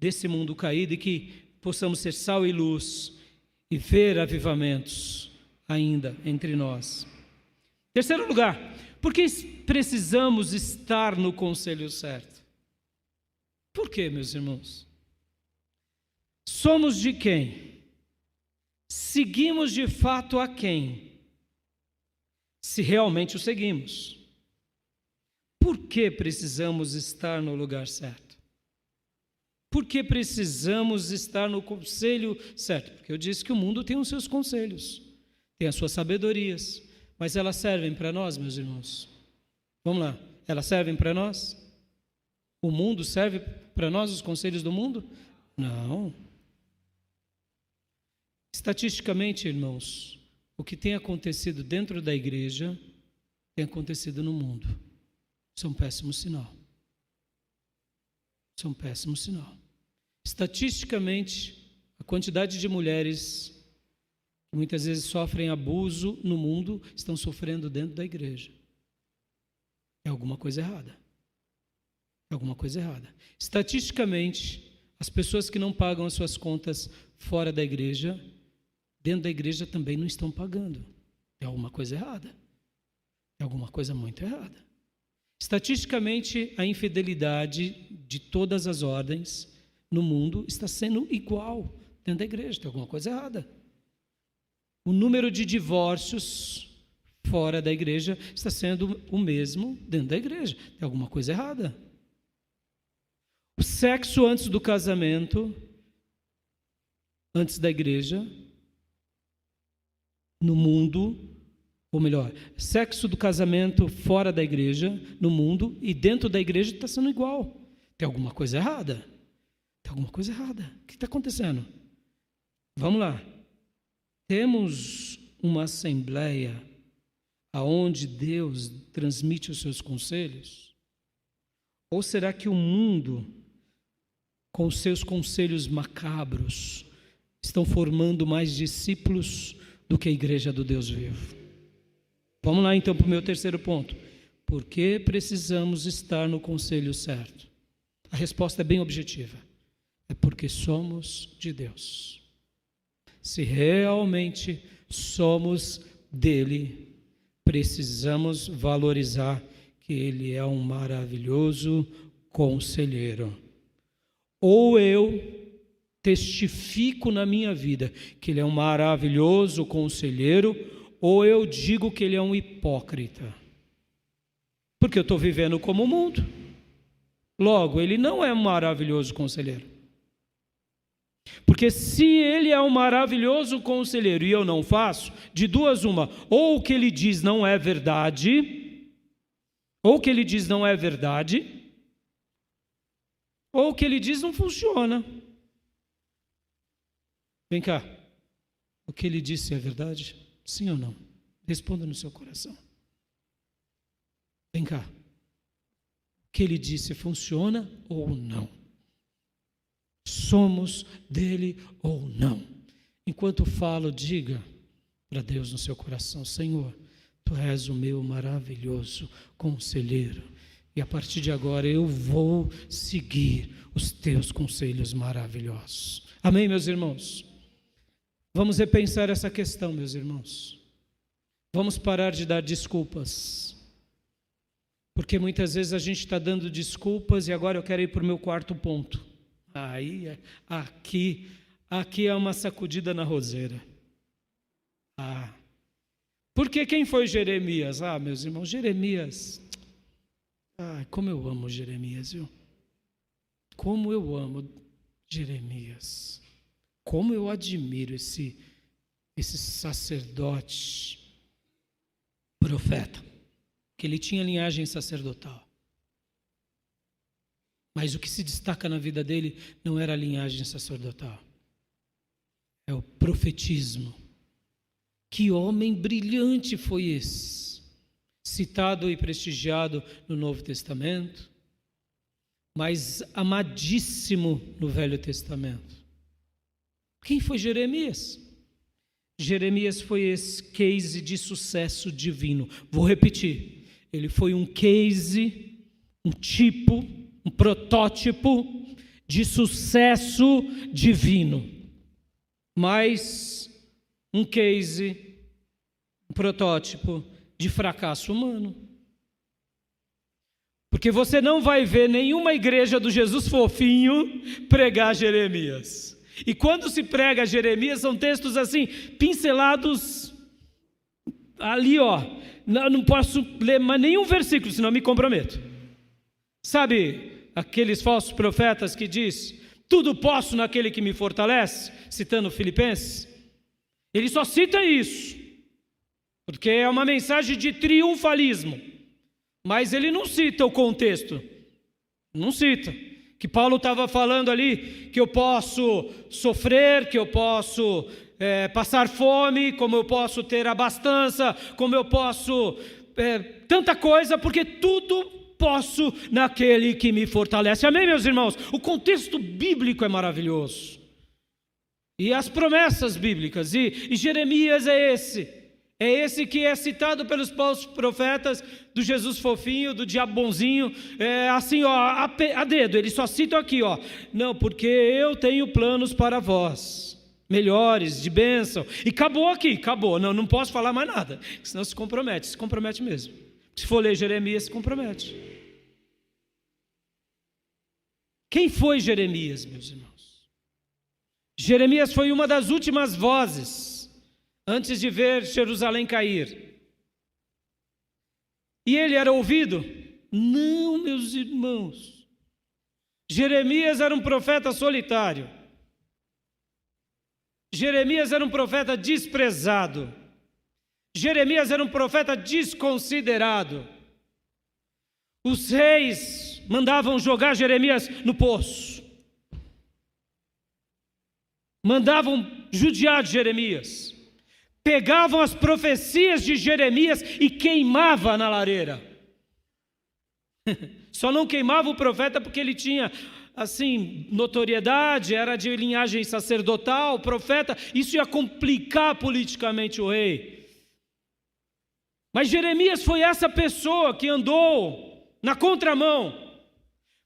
desse mundo caído e que possamos ser sal e luz e ver avivamentos ainda entre nós. Terceiro lugar, por que precisamos estar no conselho certo? Por quê, meus irmãos? Somos de quem? Seguimos de fato a quem? Se realmente o seguimos. Por que precisamos estar no lugar certo? Por que precisamos estar no conselho certo? Porque eu disse que o mundo tem os seus conselhos, tem as suas sabedorias, mas elas servem para nós, meus irmãos? Vamos lá, elas servem para nós? O mundo serve para nós, os conselhos do mundo? Não. Estatisticamente, irmãos, o que tem acontecido dentro da igreja tem acontecido no mundo. Isso é um péssimo sinal. Isso é um péssimo sinal. Estatisticamente, a quantidade de mulheres que muitas vezes sofrem abuso no mundo estão sofrendo dentro da igreja. É alguma coisa errada. É alguma coisa errada. Estatisticamente, as pessoas que não pagam as suas contas fora da igreja, dentro da igreja também não estão pagando. É alguma coisa errada. É alguma coisa muito errada. Estatisticamente, a infidelidade de todas as ordens no mundo está sendo igual dentro da igreja. Tem alguma coisa errada. O número de divórcios fora da igreja está sendo o mesmo dentro da igreja. Tem alguma coisa errada. O sexo antes do casamento, antes da igreja, no mundo, ou melhor, sexo do casamento fora da igreja, no mundo, e dentro da igreja está sendo igual. Tem alguma coisa errada. Tem alguma coisa errada. O que está acontecendo? Vamos lá. Temos uma assembleia aonde Deus transmite os seus conselhos? Ou será que o mundo, com os seus conselhos macabros, estão formando mais discípulos do que a igreja do Deus vivo? Vamos lá então para o meu terceiro ponto. Por que precisamos estar no conselho certo? A resposta é bem objetiva. É porque somos de Deus. Se realmente somos dele, precisamos valorizar que ele é um maravilhoso conselheiro. Ou eu testifico na minha vida que ele é um maravilhoso conselheiro, ou eu digo que ele é um hipócrita. Porque eu estou vivendo como o mundo. Logo, ele não é um maravilhoso conselheiro. Porque se ele é um maravilhoso conselheiro e eu não faço, de duas uma, ou o que ele diz não é verdade, ou o que ele diz não é verdade, ou o que ele diz não funciona. Vem cá, o que ele disse é verdade? Sim ou não? Responda no seu coração. Vem cá, o que ele disse funciona ou não? Somos dele ou não? Enquanto falo, diga para Deus no seu coração: Senhor, tu és o meu maravilhoso conselheiro, e a partir de agora eu vou seguir os teus conselhos maravilhosos. Amém, meus irmãos? Vamos repensar essa questão, meus irmãos. Vamos parar de dar desculpas. Porque muitas vezes a gente está dando desculpas e agora eu quero ir para o meu quarto ponto. Aqui é uma sacudida na roseira. Porque quem foi Jeremias? Meus irmãos, Jeremias. Como eu amo Jeremias, viu? Como eu amo Jeremias. Como eu admiro esse sacerdote, profeta, que ele tinha linhagem sacerdotal. Mas o que se destaca na vida dele não era a linhagem sacerdotal. É o profetismo. Que homem brilhante foi esse, citado e prestigiado no Novo Testamento, mas amadíssimo no Velho Testamento. Quem foi Jeremias? Jeremias foi esse case de sucesso divino. Vou repetir, ele foi um case, um tipo, um protótipo de sucesso divino, mas um case, um protótipo de fracasso humano. Porque você não vai ver nenhuma igreja do Jesus fofinho pregar Jeremias. E quando se prega Jeremias, são textos assim, pincelados ali, não posso ler mais nenhum versículo, senão me comprometo. Sabe aqueles falsos profetas que diz, tudo posso naquele que me fortalece, citando Filipenses? Ele só cita isso, porque é uma mensagem de triunfalismo, mas ele não cita o contexto, não cita, que Paulo estava falando ali, que eu posso sofrer, que eu posso passar fome, como eu posso ter abastança, como eu posso tanta coisa, porque tudo posso naquele que me fortalece. Amém, meus irmãos? O contexto bíblico é maravilhoso. E as promessas bíblicas, e Jeremias é esse que é citado pelos falsos profetas, do Jesus fofinho, do diabo bonzinho, assim, a dedo, eles só citam aqui, não, porque eu tenho planos para vós, melhores, de bênção, e acabou aqui, não posso falar mais nada, senão se compromete mesmo, se for ler Jeremias, se compromete. Quem foi Jeremias, meus irmãos? Jeremias foi uma das últimas vozes antes de ver Jerusalém cair. E ele era ouvido? Não, meus irmãos. Jeremias era um profeta solitário. Jeremias era um profeta desprezado. Jeremias era um profeta desconsiderado. Os reis mandavam jogar Jeremias no poço. Mandavam judiar de Jeremias. Pegavam as profecias de Jeremias e queimava na lareira. Só não queimava o profeta porque ele tinha, assim, notoriedade, era de linhagem sacerdotal, profeta, isso ia complicar politicamente o rei. Mas Jeremias foi essa pessoa que andou na contramão.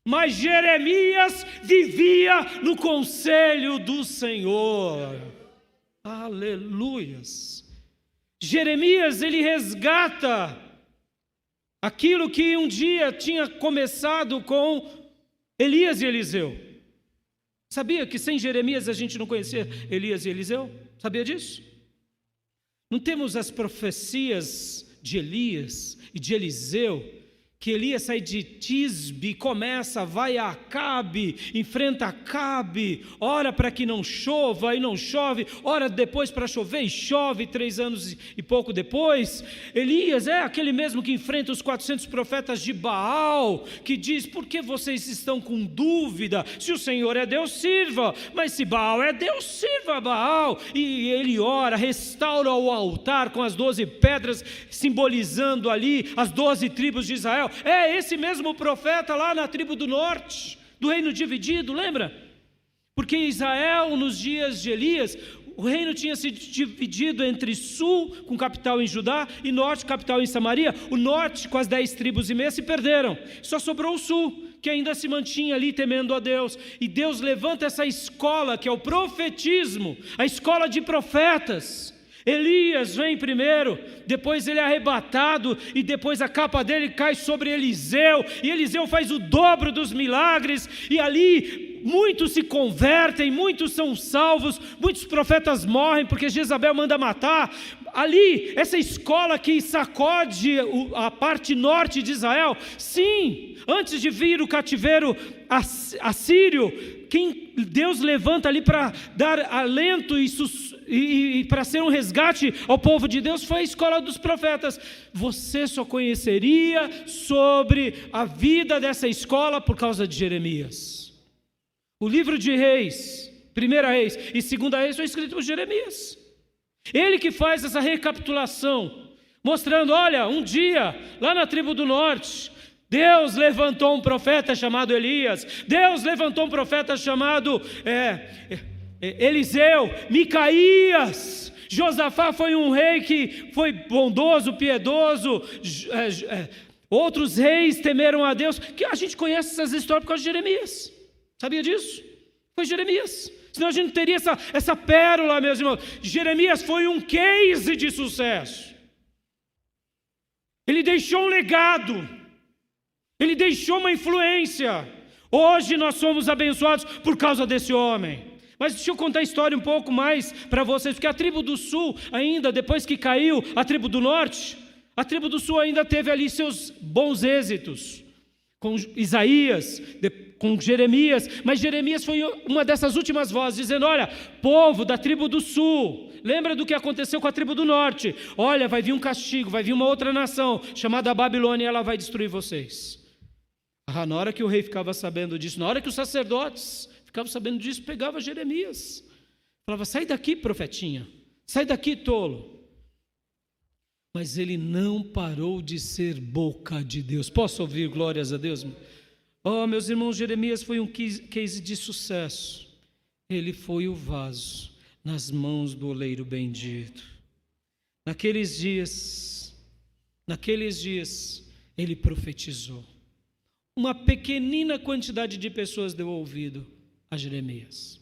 Mas Jeremias vivia no conselho do Senhor. Aleluias. Jeremias, ele resgata aquilo que um dia tinha começado com Elias e Eliseu. Sabia que sem Jeremias a gente não conhecia Elias e Eliseu? Sabia disso? Não temos as profecias de Elias e de Eliseu, que Elias sai de Tisbe, vai a Acabe, enfrenta Acabe, ora para que não chova e não chove, ora depois para chover e chove 3 anos e pouco depois. Elias é aquele mesmo que enfrenta os 400 profetas de Baal, que diz, por que vocês estão com dúvida? Se o Senhor é Deus, sirva, mas se Baal é Deus, sirva a Baal. E ele ora, restaura o altar com as 12 pedras, simbolizando ali as 12 tribos de Israel. É esse mesmo profeta lá na tribo do norte, do reino dividido, lembra? Porque Israel, nos dias de Elias, o reino tinha se dividido entre sul, com capital em Judá, e norte, capital em Samaria. O norte, com as 10 tribos e meia, se perderam. Só sobrou o sul, que ainda se mantinha ali temendo a Deus. E Deus levanta essa escola, que é o profetismo, a escola de profetas. Elias vem primeiro, depois ele é arrebatado, e depois a capa dele cai sobre Eliseu, e Eliseu faz o dobro dos milagres, e ali muitos se convertem, muitos são salvos, muitos profetas morrem, porque Jezabel manda matar. Ali, essa escola que sacode a parte norte de Israel, sim, antes de vir o cativeiro assírio, quem Deus levanta ali para dar alento e para ser um resgate ao povo de Deus, foi a escola dos profetas. Você só conheceria sobre a vida dessa escola por causa de Jeremias. O livro de Reis, 1 Reis e 2 Reis, foi escrito por Jeremias. Ele que faz essa recapitulação, mostrando, olha, um dia, lá na tribo do norte, Deus levantou um profeta chamado Elias, Deus levantou um profeta chamado Eliseu, Micaías, Josafá foi um rei que foi bondoso, piedoso, outros reis temeram a Deus, que a gente conhece essas histórias por causa de Jeremias. Sabia disso? Foi Jeremias. Senão a gente não teria essa pérola, meus irmãos. Jeremias foi um case de sucesso. Ele deixou um legado. Ele deixou uma influência. Hoje nós somos abençoados por causa desse homem. Mas deixa eu contar a história um pouco mais para vocês, porque a tribo do sul, ainda depois que caiu a tribo do norte, a tribo do sul ainda teve ali seus bons êxitos. Com Isaías, com Jeremias, mas Jeremias foi uma dessas últimas vozes, dizendo, olha, povo da tribo do sul, lembra do que aconteceu com a tribo do norte, olha, vai vir um castigo, vai vir uma outra nação, chamada Babilônia, e ela vai destruir vocês. Na hora que o rei ficava sabendo disso, na hora que os sacerdotes ficavam sabendo disso, pegava Jeremias, falava, sai daqui, profetinha, sai daqui, tolo. Mas ele não parou de ser boca de Deus. Posso ouvir glórias a Deus? Oh, meus irmãos, Jeremias foi um case de sucesso. Ele foi o vaso nas mãos do oleiro bendito. Naqueles dias, ele profetizou. Uma pequenina quantidade de pessoas deu ouvido a Jeremias.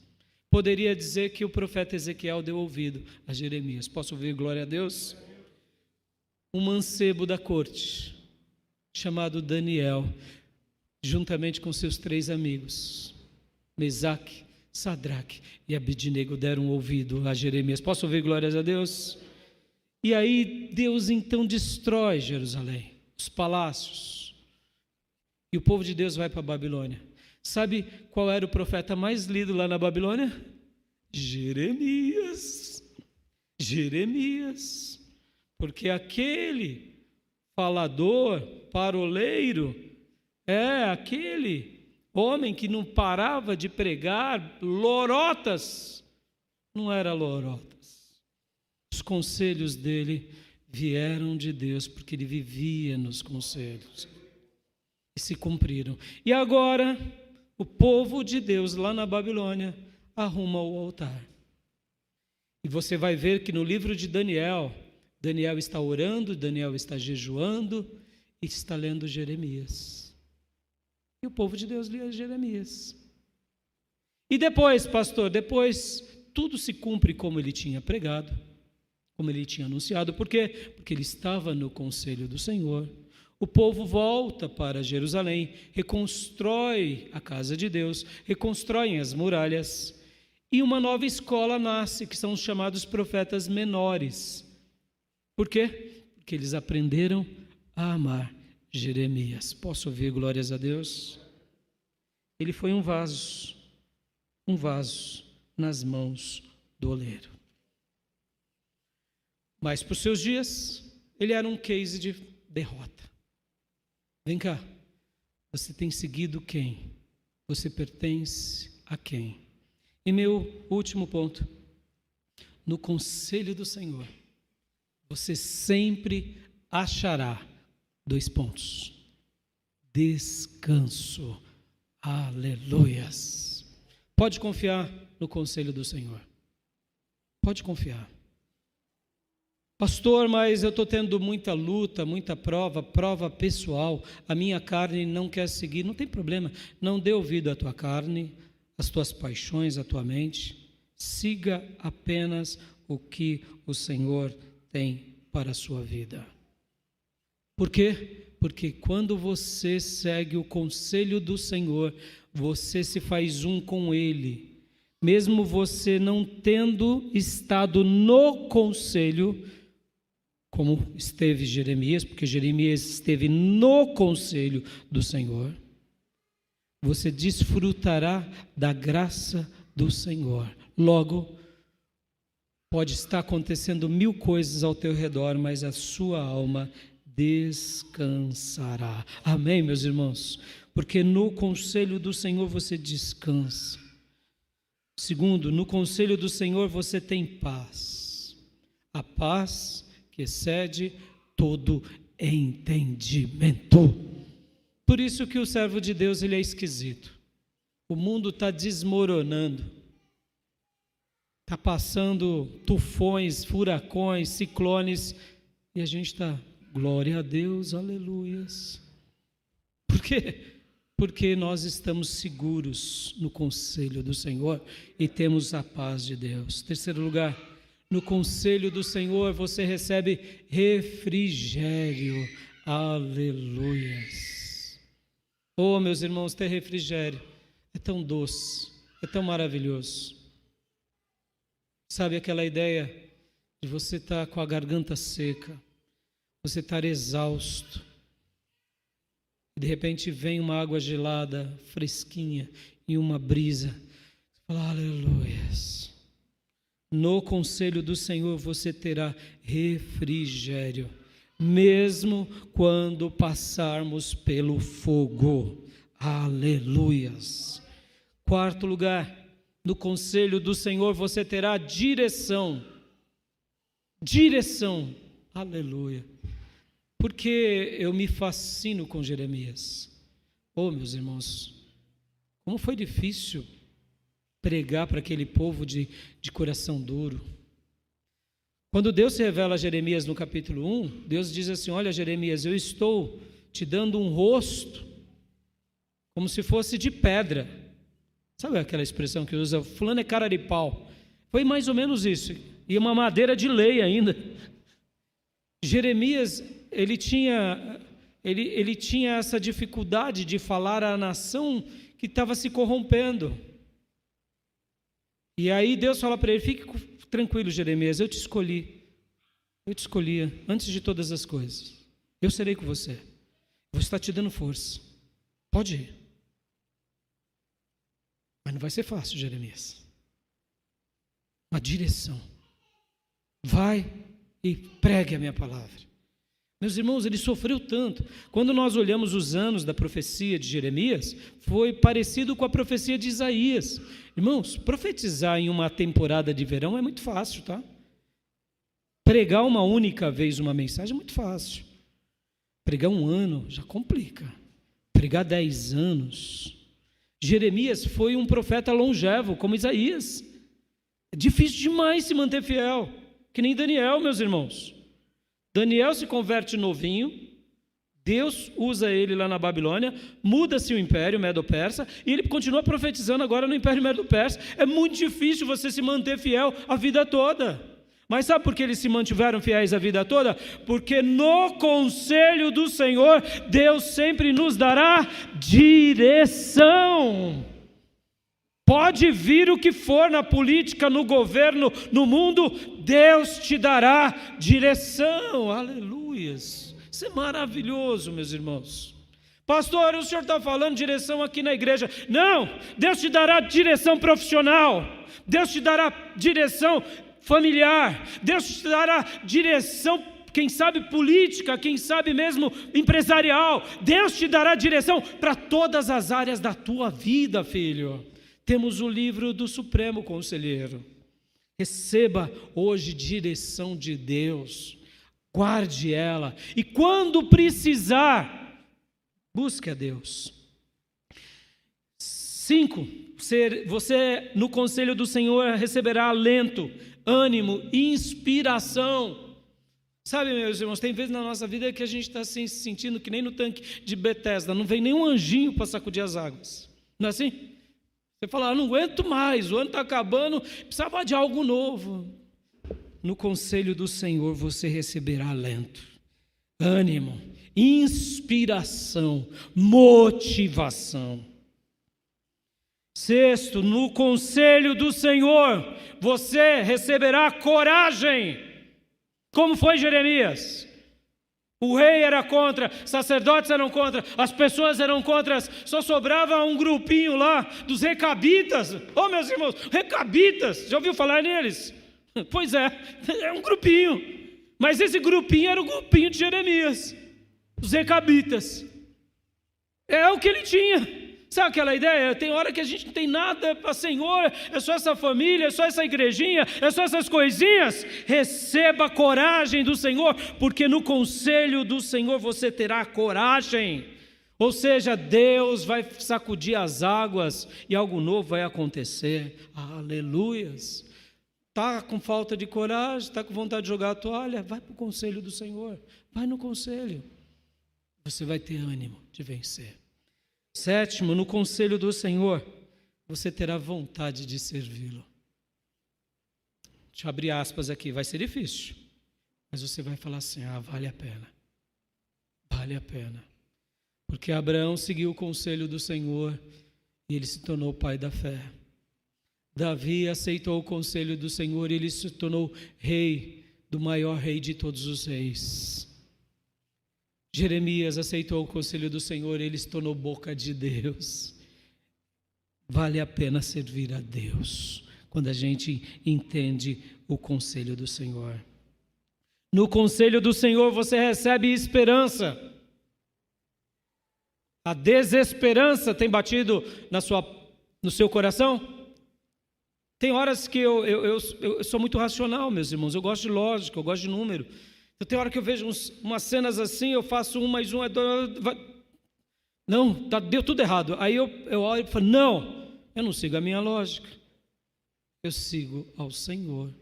Poderia dizer que o profeta Ezequiel deu ouvido a Jeremias. Posso ouvir glória a Deus? Um mancebo da corte, chamado Daniel, juntamente com seus 3 amigos, Mesaque, Sadraque e Abidnego, deram ouvido a Jeremias. Posso ouvir glórias a Deus? E aí Deus então destrói Jerusalém, os palácios, e o povo de Deus vai para a Babilônia. Sabe qual era o profeta mais lido lá na Babilônia? Jeremias. Porque aquele falador, paroleiro, aquele homem que não parava de pregar lorotas, não era lorotas. Os conselhos dele vieram de Deus, porque ele vivia nos conselhos. E se cumpriram. E agora, o povo de Deus lá na Babilônia arruma o altar. E você vai ver que no livro de Daniel está orando, Daniel está jejuando e está lendo Jeremias. E o povo de Deus lia Jeremias. E depois, pastor, tudo se cumpre como ele tinha pregado, como ele tinha anunciado. Por quê? Porque ele estava no conselho do Senhor. O povo volta para Jerusalém, reconstrói a casa de Deus, reconstrói as muralhas, e uma nova escola nasce, que são os chamados profetas menores. Por quê? Porque eles aprenderam a amar Jeremias. Posso ouvir glórias a Deus? Ele foi um vaso nas mãos do oleiro. Mas por seus dias, ele era um case de derrota. Vem cá, você tem seguido quem? Você pertence a quem? E meu último ponto, no conselho do Senhor, você sempre achará 2 pontos. Descanso. Aleluias. Pode confiar no conselho do Senhor. Pode confiar. Pastor, mas eu estou tendo muita luta, muita prova pessoal, a minha carne não quer seguir. Não tem problema, não dê ouvido à tua carne, às tuas paixões, à tua mente. Siga apenas o que o Senhor tem para a sua vida. Por quê? Porque quando você segue o conselho do Senhor, você se faz um com Ele. Mesmo você não tendo estado no conselho, como esteve Jeremias, porque Jeremias esteve no conselho do Senhor, você desfrutará da graça do Senhor. Logo, pode estar acontecendo 1000 coisas ao teu redor, mas a sua alma descansará. Amém, meus irmãos? Porque no conselho do Senhor você descansa. Segundo, no conselho do Senhor você tem paz. A paz que excede todo entendimento. Por isso que o servo de Deus, ele é esquisito. O mundo está desmoronando. Está passando tufões, furacões, ciclones, e a gente está, glória a Deus, aleluias. Por quê? Porque nós estamos seguros no conselho do Senhor e temos a paz de Deus. Terceiro lugar, no conselho do Senhor você recebe refrigério. Aleluias. Oh, meus irmãos, ter refrigério é tão doce, é tão maravilhoso. Sabe aquela ideia de você estar com a garganta seca, você estar exausto, de repente vem uma água gelada, fresquinha, e uma brisa. Você fala, aleluias. No conselho do Senhor você terá refrigério, mesmo quando passarmos pelo fogo. Aleluias. Quarto lugar, no conselho do Senhor você terá direção. Direção. Aleluia. Porque eu me fascino com Jeremias. Oh, meus irmãos, como foi difícil pregar para aquele povo de coração duro. Quando Deus se revela a Jeremias no capítulo 1, Deus diz assim, olha Jeremias, eu estou te dando um rosto como se fosse de pedra. Sabe aquela expressão que usa, fulano é cara de pau? Foi mais ou menos isso, e uma madeira de lei ainda. Jeremias, ele tinha essa dificuldade de falar à nação que estava se corrompendo. E aí Deus fala para ele, fique tranquilo Jeremias, eu te escolhia antes de todas as coisas. Eu serei com você. Vou estar te dando força. Pode ir. Mas não vai ser fácil, Jeremias. Uma direção. Vai e pregue a minha palavra. Meus irmãos, ele sofreu tanto. Quando nós olhamos os anos da profecia de Jeremias, foi parecido com a profecia de Isaías. Irmãos, profetizar em uma temporada de verão é muito fácil, tá? Pregar uma única vez uma mensagem é muito fácil. Pregar um ano já complica. Pregar 10 anos. Jeremias foi um profeta longevo, como Isaías. É difícil demais se manter fiel, que nem Daniel, meus irmãos. Daniel se converte novinho, Deus usa ele lá na Babilônia, muda-se o império Medo-Persa, e ele continua profetizando agora no império Medo-Persa. É muito difícil você se manter fiel a vida toda. Mas sabe por que eles se mantiveram fiéis a vida toda? Porque no conselho do Senhor, Deus sempre nos dará direção. Pode vir o que for na política, no governo, no mundo, Deus te dará direção. Aleluias. Isso é maravilhoso, meus irmãos. Pastor, o senhor está falando direção aqui na igreja. Não, Deus te dará direção profissional. Deus te dará direção familiar. Deus te dará direção, quem sabe política, quem sabe mesmo empresarial. Deus te dará direção para todas as áreas da tua vida, filho. Temos o livro do Supremo Conselheiro. Receba hoje direção de Deus. Guarde ela. E quando precisar, busque a Deus. 5. Você no conselho do Senhor receberá alento, ânimo, inspiração. Sabe, meus irmãos, tem vezes na nossa vida que a gente está assim, se sentindo que nem no tanque de Betesda, não vem nenhum anjinho para sacudir as águas. Não é assim? Você fala, não aguento mais, o ano está acabando, precisava de algo novo. No conselho do Senhor você receberá alento, ânimo, inspiração, motivação. Sexto, no conselho do Senhor você receberá coragem. Como foi Jeremias? O rei era contra, sacerdotes eram contra, as pessoas eram contra, só sobrava um grupinho lá dos recabitas. Oh, meus irmãos, recabitas, já ouviu falar neles? Pois é um grupinho, mas esse grupinho era o grupinho de Jeremias, os recabitas. É o que ele tinha. Sabe aquela ideia? Tem hora que a gente não tem nada para Senhor, é só essa família, é só essa igrejinha, é só essas coisinhas. Receba a coragem do Senhor, porque no conselho do Senhor você terá coragem. Ou seja, Deus vai sacudir as águas e algo novo vai acontecer. Aleluias. Está com falta de coragem, está com vontade de jogar a toalha? Vai para o conselho do Senhor, vai no conselho. Você vai ter ânimo de vencer. Sétimo, no conselho do Senhor, você terá vontade de servi-lo. Deixa eu abrir aspas aqui, vai ser difícil, mas você vai falar assim, vale a pena, porque Abraão seguiu o conselho do Senhor e ele se tornou pai da fé. Davi aceitou o conselho do Senhor e ele se tornou rei, do maior rei de todos os reis. Jeremias aceitou o conselho do Senhor e ele se tornou boca de Deus. Vale a pena servir a Deus quando a gente entende o conselho do Senhor. No conselho do Senhor você recebe esperança. A desesperança tem batido no seu coração? Tem horas que eu sou muito racional, meus irmãos. Eu gosto de lógica, eu gosto de número. Então, tem hora que eu vejo umas cenas assim, eu faço 1 mais 1 é 2, não, deu tudo errado. Aí eu olho e falo, não, eu não sigo a minha lógica, eu sigo ao Senhor.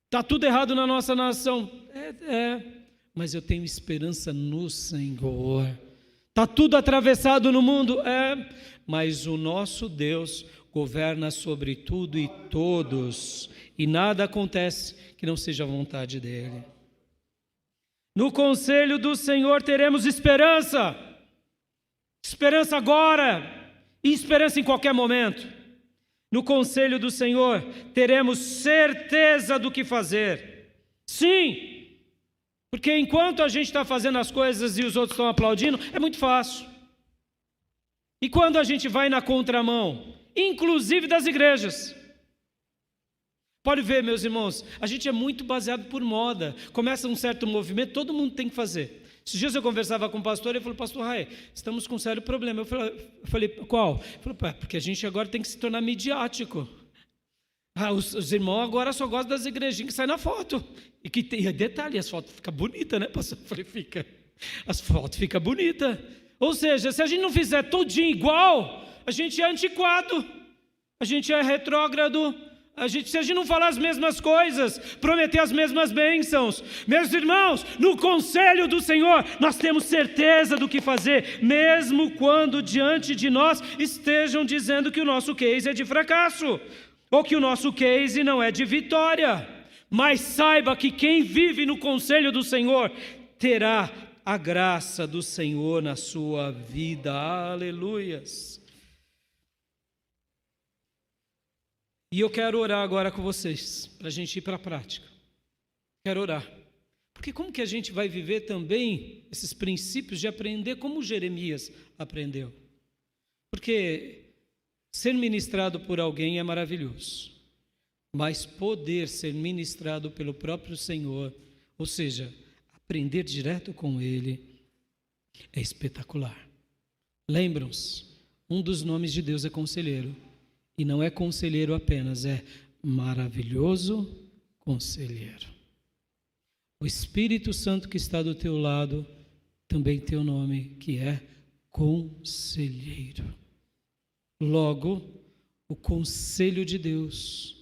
Está tudo errado na nossa nação, mas eu tenho esperança no Senhor. Está tudo atravessado no mundo, mas o nosso Deus governa sobre tudo e todos, e nada acontece que não seja a vontade dele. No conselho do Senhor teremos esperança agora e esperança em qualquer momento. No conselho do Senhor teremos certeza do que fazer. Sim, porque enquanto a gente está fazendo as coisas e os outros estão aplaudindo, é muito fácil. E quando a gente vai na contramão, inclusive das igrejas, pode ver, meus irmãos, a gente é muito baseado por moda. Começa um certo movimento, todo mundo tem que fazer. Esses dias eu conversava com o pastor e ele falou, pastor Rai, estamos com um sério problema. Eu falei, qual? Ele falou, porque a gente agora tem que se tornar midiático. Os irmãos agora só gostam das igrejinhas que saem na foto. E detalhe, as fotos ficam bonitas, né, pastor? Eu falei, fica. As fotos ficam bonitas. Ou seja, se a gente não fizer tudinho igual, a gente é antiquado, a gente é retrógrado, se a gente não falar as mesmas coisas, prometer as mesmas bênçãos. Meus irmãos, no conselho do Senhor, nós temos certeza do que fazer, mesmo quando diante de nós estejam dizendo que o nosso case é de fracasso, ou que o nosso case não é de vitória. Mas saiba que quem vive no conselho do Senhor terá a graça do Senhor na sua vida. Aleluias. E eu quero orar agora com vocês, para a gente ir para a prática. Quero orar. Porque como que a gente vai viver também esses princípios de aprender como Jeremias aprendeu? Porque ser ministrado por alguém é maravilhoso, mas poder ser ministrado pelo próprio Senhor, ou seja, aprender direto com Ele, é espetacular. Lembram-se, um dos nomes de Deus é conselheiro. E não é conselheiro apenas, é maravilhoso conselheiro. O Espírito Santo que está do teu lado também tem o nome que é conselheiro. Logo, o conselho de Deus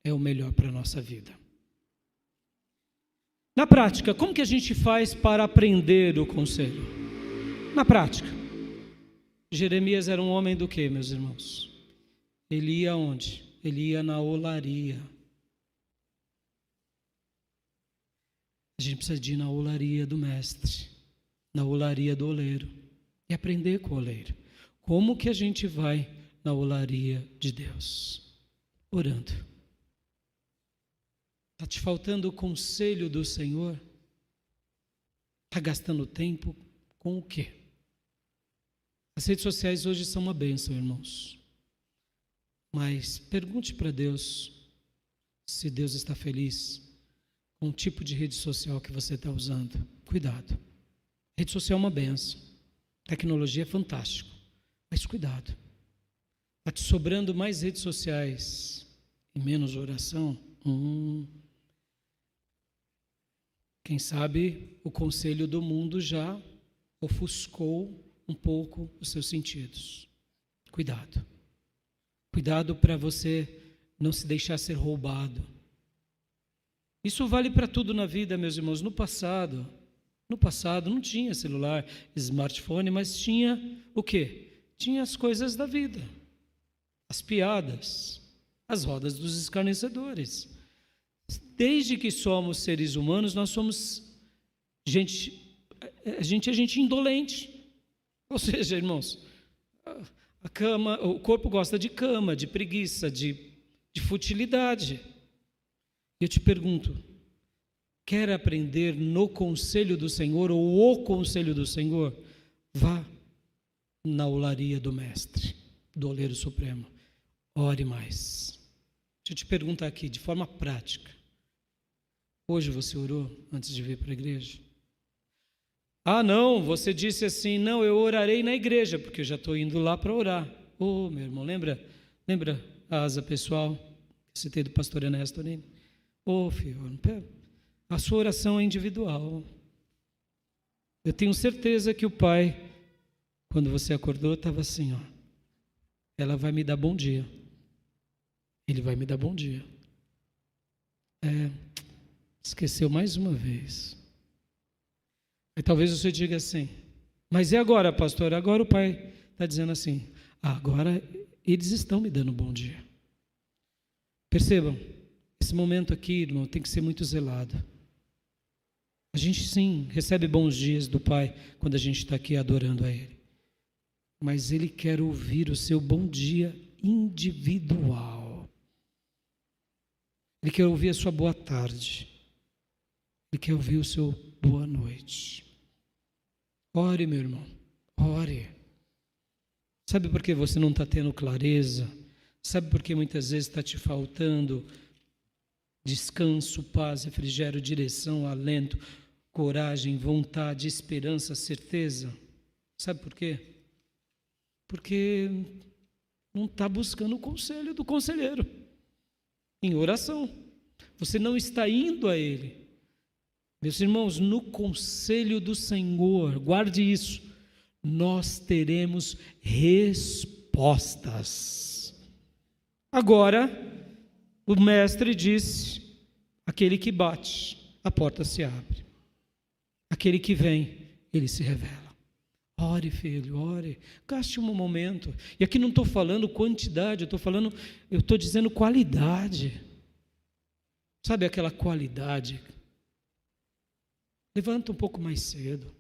é o melhor para a nossa vida. Na prática, como que a gente faz para aprender o conselho? Na prática, Jeremias era um homem do quê, meus irmãos? Ele ia onde? Ele ia na olaria. A gente precisa de ir na olaria do mestre, na olaria do oleiro, e aprender com o oleiro. Como que a gente vai na olaria de Deus? Orando. Está te faltando o conselho do Senhor? Está gastando tempo com o quê? As redes sociais hoje são uma bênção, irmãos. Mas pergunte para Deus se Deus está feliz com o tipo de rede social que você está usando. Cuidado. Rede social é uma bênção. Tecnologia é fantástico. Mas cuidado. Está te sobrando mais redes sociais e menos oração? Quem sabe o conselho do mundo já ofuscou um pouco os seus sentidos. Cuidado. Cuidado para você não se deixar ser roubado. Isso vale para tudo na vida, meus irmãos. No passado não tinha celular, smartphone, mas tinha o quê? Tinha as coisas da vida. As piadas, as rodas dos escarnecedores. Desde que somos seres humanos, nós somos a gente é gente indolente. Ou seja, irmãos, a cama, o corpo gosta de cama, de preguiça, de futilidade. Eu te pergunto, quer aprender no conselho do Senhor ou o conselho do Senhor? Vá na olaria do mestre, do oleiro supremo. Ore mais. Deixa eu te perguntar aqui, de forma prática. Hoje você orou antes de vir para a igreja? Ah, não, você disse assim, não, eu orarei na igreja, porque eu já estou indo lá para orar. Ô, meu irmão, lembra a asa pessoal que citei do pastor Ernesto Nini? Ô, filho, a sua oração é individual. Eu tenho certeza que o pai, quando você acordou, estava assim, ó. Ela vai me dar bom dia. Ele vai me dar bom dia. Esqueceu mais uma vez. Aí talvez você diga assim, mas e agora, pastor? Agora o pai está dizendo assim, agora eles estão me dando bom dia. Percebam, esse momento aqui, irmão, tem que ser muito zelado. A gente sim recebe bons dias do pai quando a gente está aqui adorando a ele. Mas ele quer ouvir o seu bom dia individual. Ele quer ouvir a sua boa tarde. Ele quer ouvir o seu boa noite. Ore, meu irmão, ore. Sabe por que você não está tendo clareza? Sabe por que muitas vezes está te faltando descanso, paz, refrigério, direção, alento, coragem, vontade, esperança, certeza? Sabe por quê? Porque não está buscando o conselho do conselheiro em oração. Você não está indo a ele. Meus irmãos, no conselho do Senhor, guarde isso, nós teremos respostas. Agora, o mestre disse, aquele que bate, a porta se abre. Aquele que vem, ele se revela. Ore, filho, ore, gaste um momento. E aqui não estou falando quantidade, eu estou dizendo qualidade. Sabe aquela qualidade? Levanta um pouco mais cedo.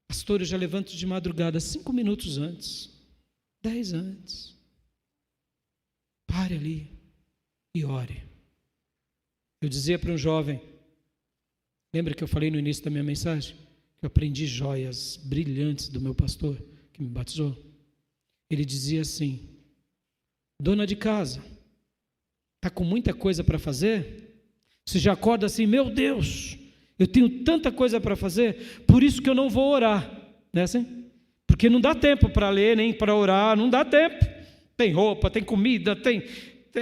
Pastor, eu já levanto de madrugada 5 minutos antes, 10 antes. Pare ali e ore. Eu dizia para um jovem, lembra que eu falei no início da minha mensagem? Que eu aprendi joias brilhantes do meu pastor, que me batizou. Ele dizia assim, dona de casa, está com muita coisa para fazer? Você já acorda assim, meu Deus, eu tenho tanta coisa para fazer, por isso que eu não vou orar. Não é assim? Porque não dá tempo para ler, nem para orar, não dá tempo. Tem roupa, tem comida, tem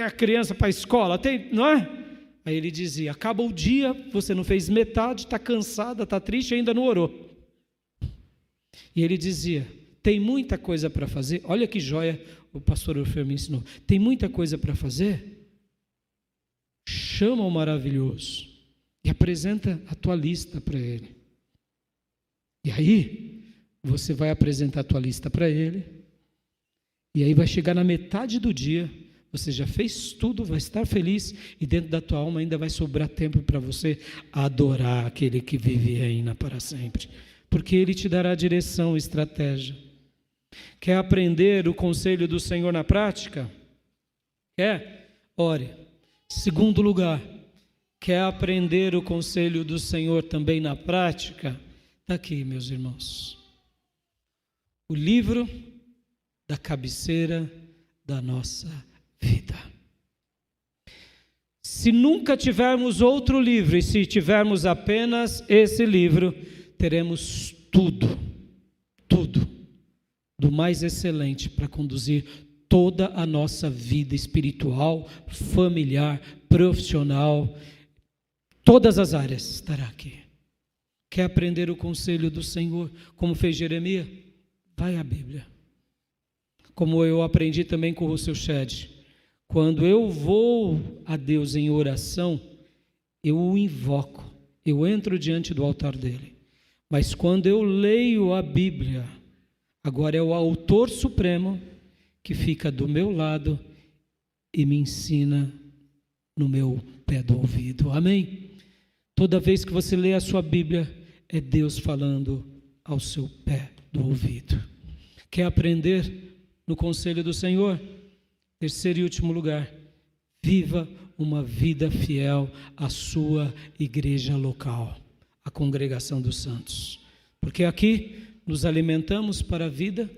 a criança para a escola, não é? Aí ele dizia, acaba o dia, você não fez metade, está cansada, está triste, ainda não orou. E ele dizia, tem muita coisa para fazer, olha que joia o pastor Orfeu me ensinou. Tem muita coisa para fazer? Chama o maravilhoso e apresenta a tua lista para ele. E aí, você vai apresentar a tua lista para ele, e aí vai chegar na metade do dia, você já fez tudo, vai estar feliz, e dentro da tua alma ainda vai sobrar tempo para você adorar aquele que vive e reina para sempre, porque ele te dará direção e estratégia. Quer aprender o conselho do Senhor na prática? Quer? Ore. Segundo lugar, quer aprender o conselho do Senhor também na prática? Está aqui, meus irmãos. O livro da cabeceira da nossa vida. Se nunca tivermos outro livro, e se tivermos apenas esse livro, teremos tudo do mais excelente para conduzir toda a nossa vida espiritual, familiar, profissional, todas as áreas estará aqui. Quer aprender o conselho do Senhor, como fez Jeremias? Vai à Bíblia. Como eu aprendi também com o Russell Shedd, quando eu vou a Deus em oração, eu o invoco, eu entro diante do altar dele. Mas quando eu leio a Bíblia, agora é o autor supremo que fica do meu lado e me ensina no meu pé do ouvido. Amém? Toda vez que você lê a sua Bíblia, é Deus falando ao seu pé do ouvido. Quer aprender no conselho do Senhor? Terceiro e último lugar, viva uma vida fiel à sua igreja local, a congregação dos santos. Porque aqui nos alimentamos para a vida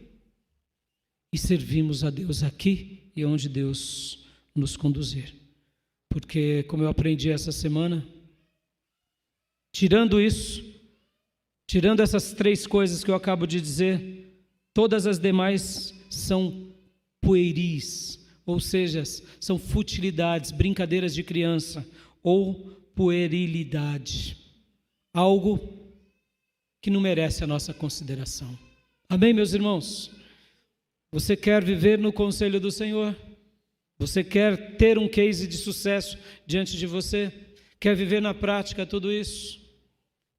e servimos a Deus aqui e onde Deus nos conduzir. Porque, como eu aprendi essa semana, tirando essas três coisas que eu acabo de dizer, todas as demais são pueris, ou seja, são futilidades, brincadeiras de criança, ou puerilidade, algo que não merece a nossa consideração. Amém, meus irmãos? Você quer viver no conselho do Senhor? Você quer ter um case de sucesso diante de você? Quer viver na prática tudo isso?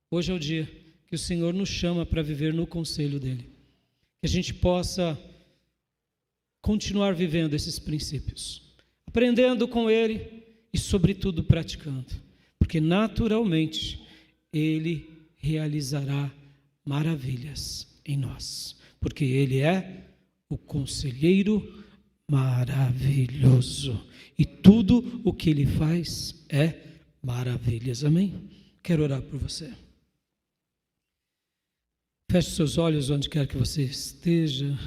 Hoje é o dia que o Senhor nos chama para viver no conselho dEle. Que a gente possa continuar vivendo esses princípios, aprendendo com Ele e, sobretudo, praticando. Porque, naturalmente, Ele realizará maravilhas em nós. Porque Ele é o conselheiro maravilhoso. E tudo o que Ele faz é maravilhas. Amém? Quero orar por você. Feche seus olhos onde quer que você esteja.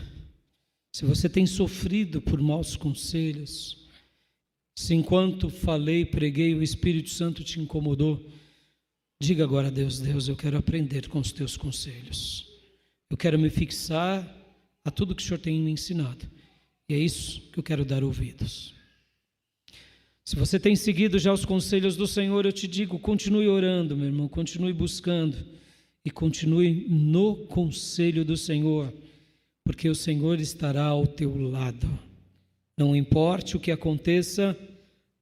Se você tem sofrido por maus conselhos, se enquanto falei, preguei, o Espírito Santo te incomodou, diga agora a Deus: Deus, eu quero aprender com os teus conselhos. Eu quero me fixar a tudo que o Senhor tem me ensinado. E é isso que eu quero dar ouvidos. Se você tem seguido já os conselhos do Senhor, eu te digo, continue orando, meu irmão, continue buscando e continue no conselho do Senhor, porque o Senhor estará ao teu lado. Não importe o que aconteça,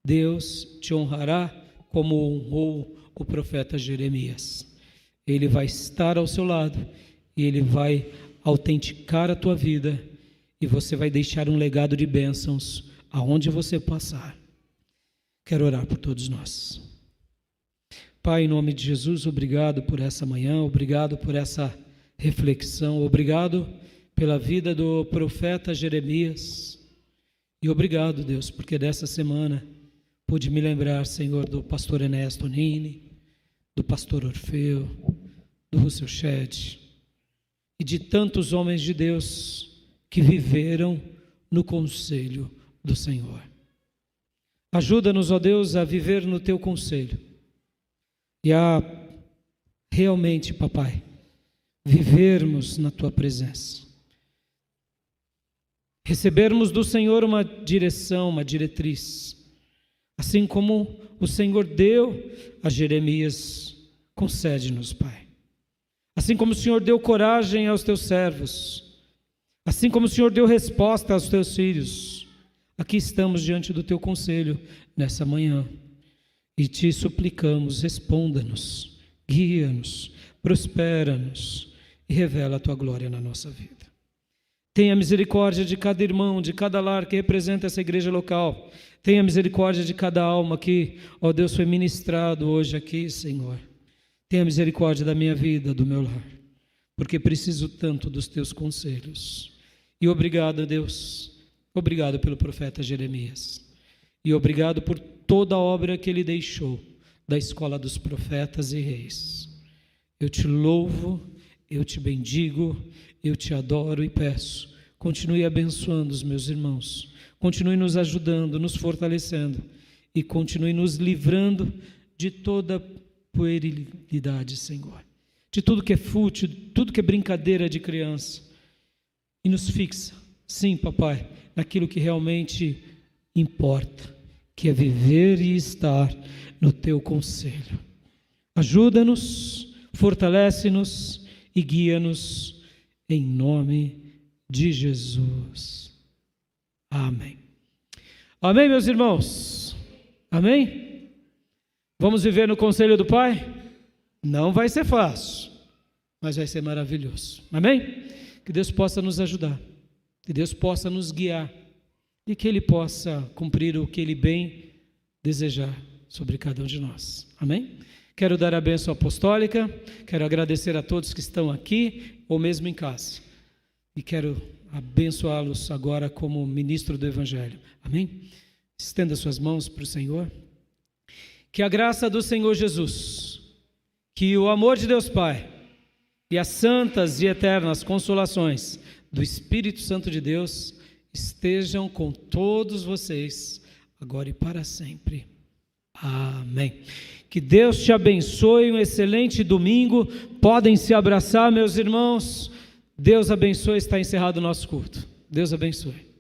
Deus te honrará como honrou o profeta Jeremias. Ele vai estar ao seu lado e Ele vai autenticar a tua vida e você vai deixar um legado de bênçãos aonde você passar. Quero orar por todos nós. Pai, em nome de Jesus, obrigado por essa manhã, obrigado por essa reflexão, obrigado pela vida do profeta Jeremias e obrigado, Deus, porque dessa semana pude me lembrar, Senhor, do pastor Ernesto Nini, do pastor Orfeu, do Russell Shedd e de tantos homens de Deus que viveram no conselho do Senhor. Ajuda-nos, ó Deus, a viver no teu conselho e a realmente, papai, vivermos na tua presença. Recebermos do Senhor uma direção, uma diretriz, assim como o Senhor deu a Jeremias, concede-nos, Pai. Assim como o Senhor deu coragem aos teus servos, Assim como o Senhor deu resposta aos teus filhos, aqui estamos diante do teu conselho nessa manhã e te suplicamos, responda-nos, guia-nos, prospera-nos e revela a tua glória na nossa vida. Tenha misericórdia de cada irmão, de cada lar que representa essa igreja local. Tenha misericórdia de cada alma que, ó Deus, foi ministrado hoje aqui, Senhor. Tenha misericórdia da minha vida, do meu lar, porque preciso tanto dos teus conselhos. E obrigado, Deus, obrigado pelo profeta Jeremias. E obrigado por toda a obra que ele deixou da escola dos profetas e reis. Eu te louvo, eu te bendigo, eu te adoro e peço, continue abençoando os meus irmãos, continue nos ajudando, nos fortalecendo e continue nos livrando de toda puerilidade, Senhor, de tudo que é fútil, tudo que é brincadeira de criança, e nos fixa, sim, papai, naquilo que realmente importa, que é viver e estar no teu conselho. Ajuda-nos, fortalece-nos e guia-nos em nome de Jesus. Amém. Amém, meus irmãos? Amém? Vamos viver no conselho do Pai? Não vai ser fácil, mas vai ser maravilhoso. Amém? Que Deus possa nos ajudar, que Deus possa nos guiar e que Ele possa cumprir o que Ele bem desejar sobre cada um de nós. Amém? Quero dar a bênção apostólica, quero agradecer a todos que estão aqui ou mesmo em casa. E quero abençoá-los agora como ministro do Evangelho. Amém? Estenda suas mãos para o Senhor. Que a graça do Senhor Jesus, que o amor de Deus Pai e as santas e eternas consolações do Espírito Santo de Deus estejam com todos vocês, agora e para sempre. Amém. Que Deus te abençoe, um excelente domingo. Podem se abraçar, meus irmãos. Deus abençoe, está encerrado o nosso culto. Deus abençoe.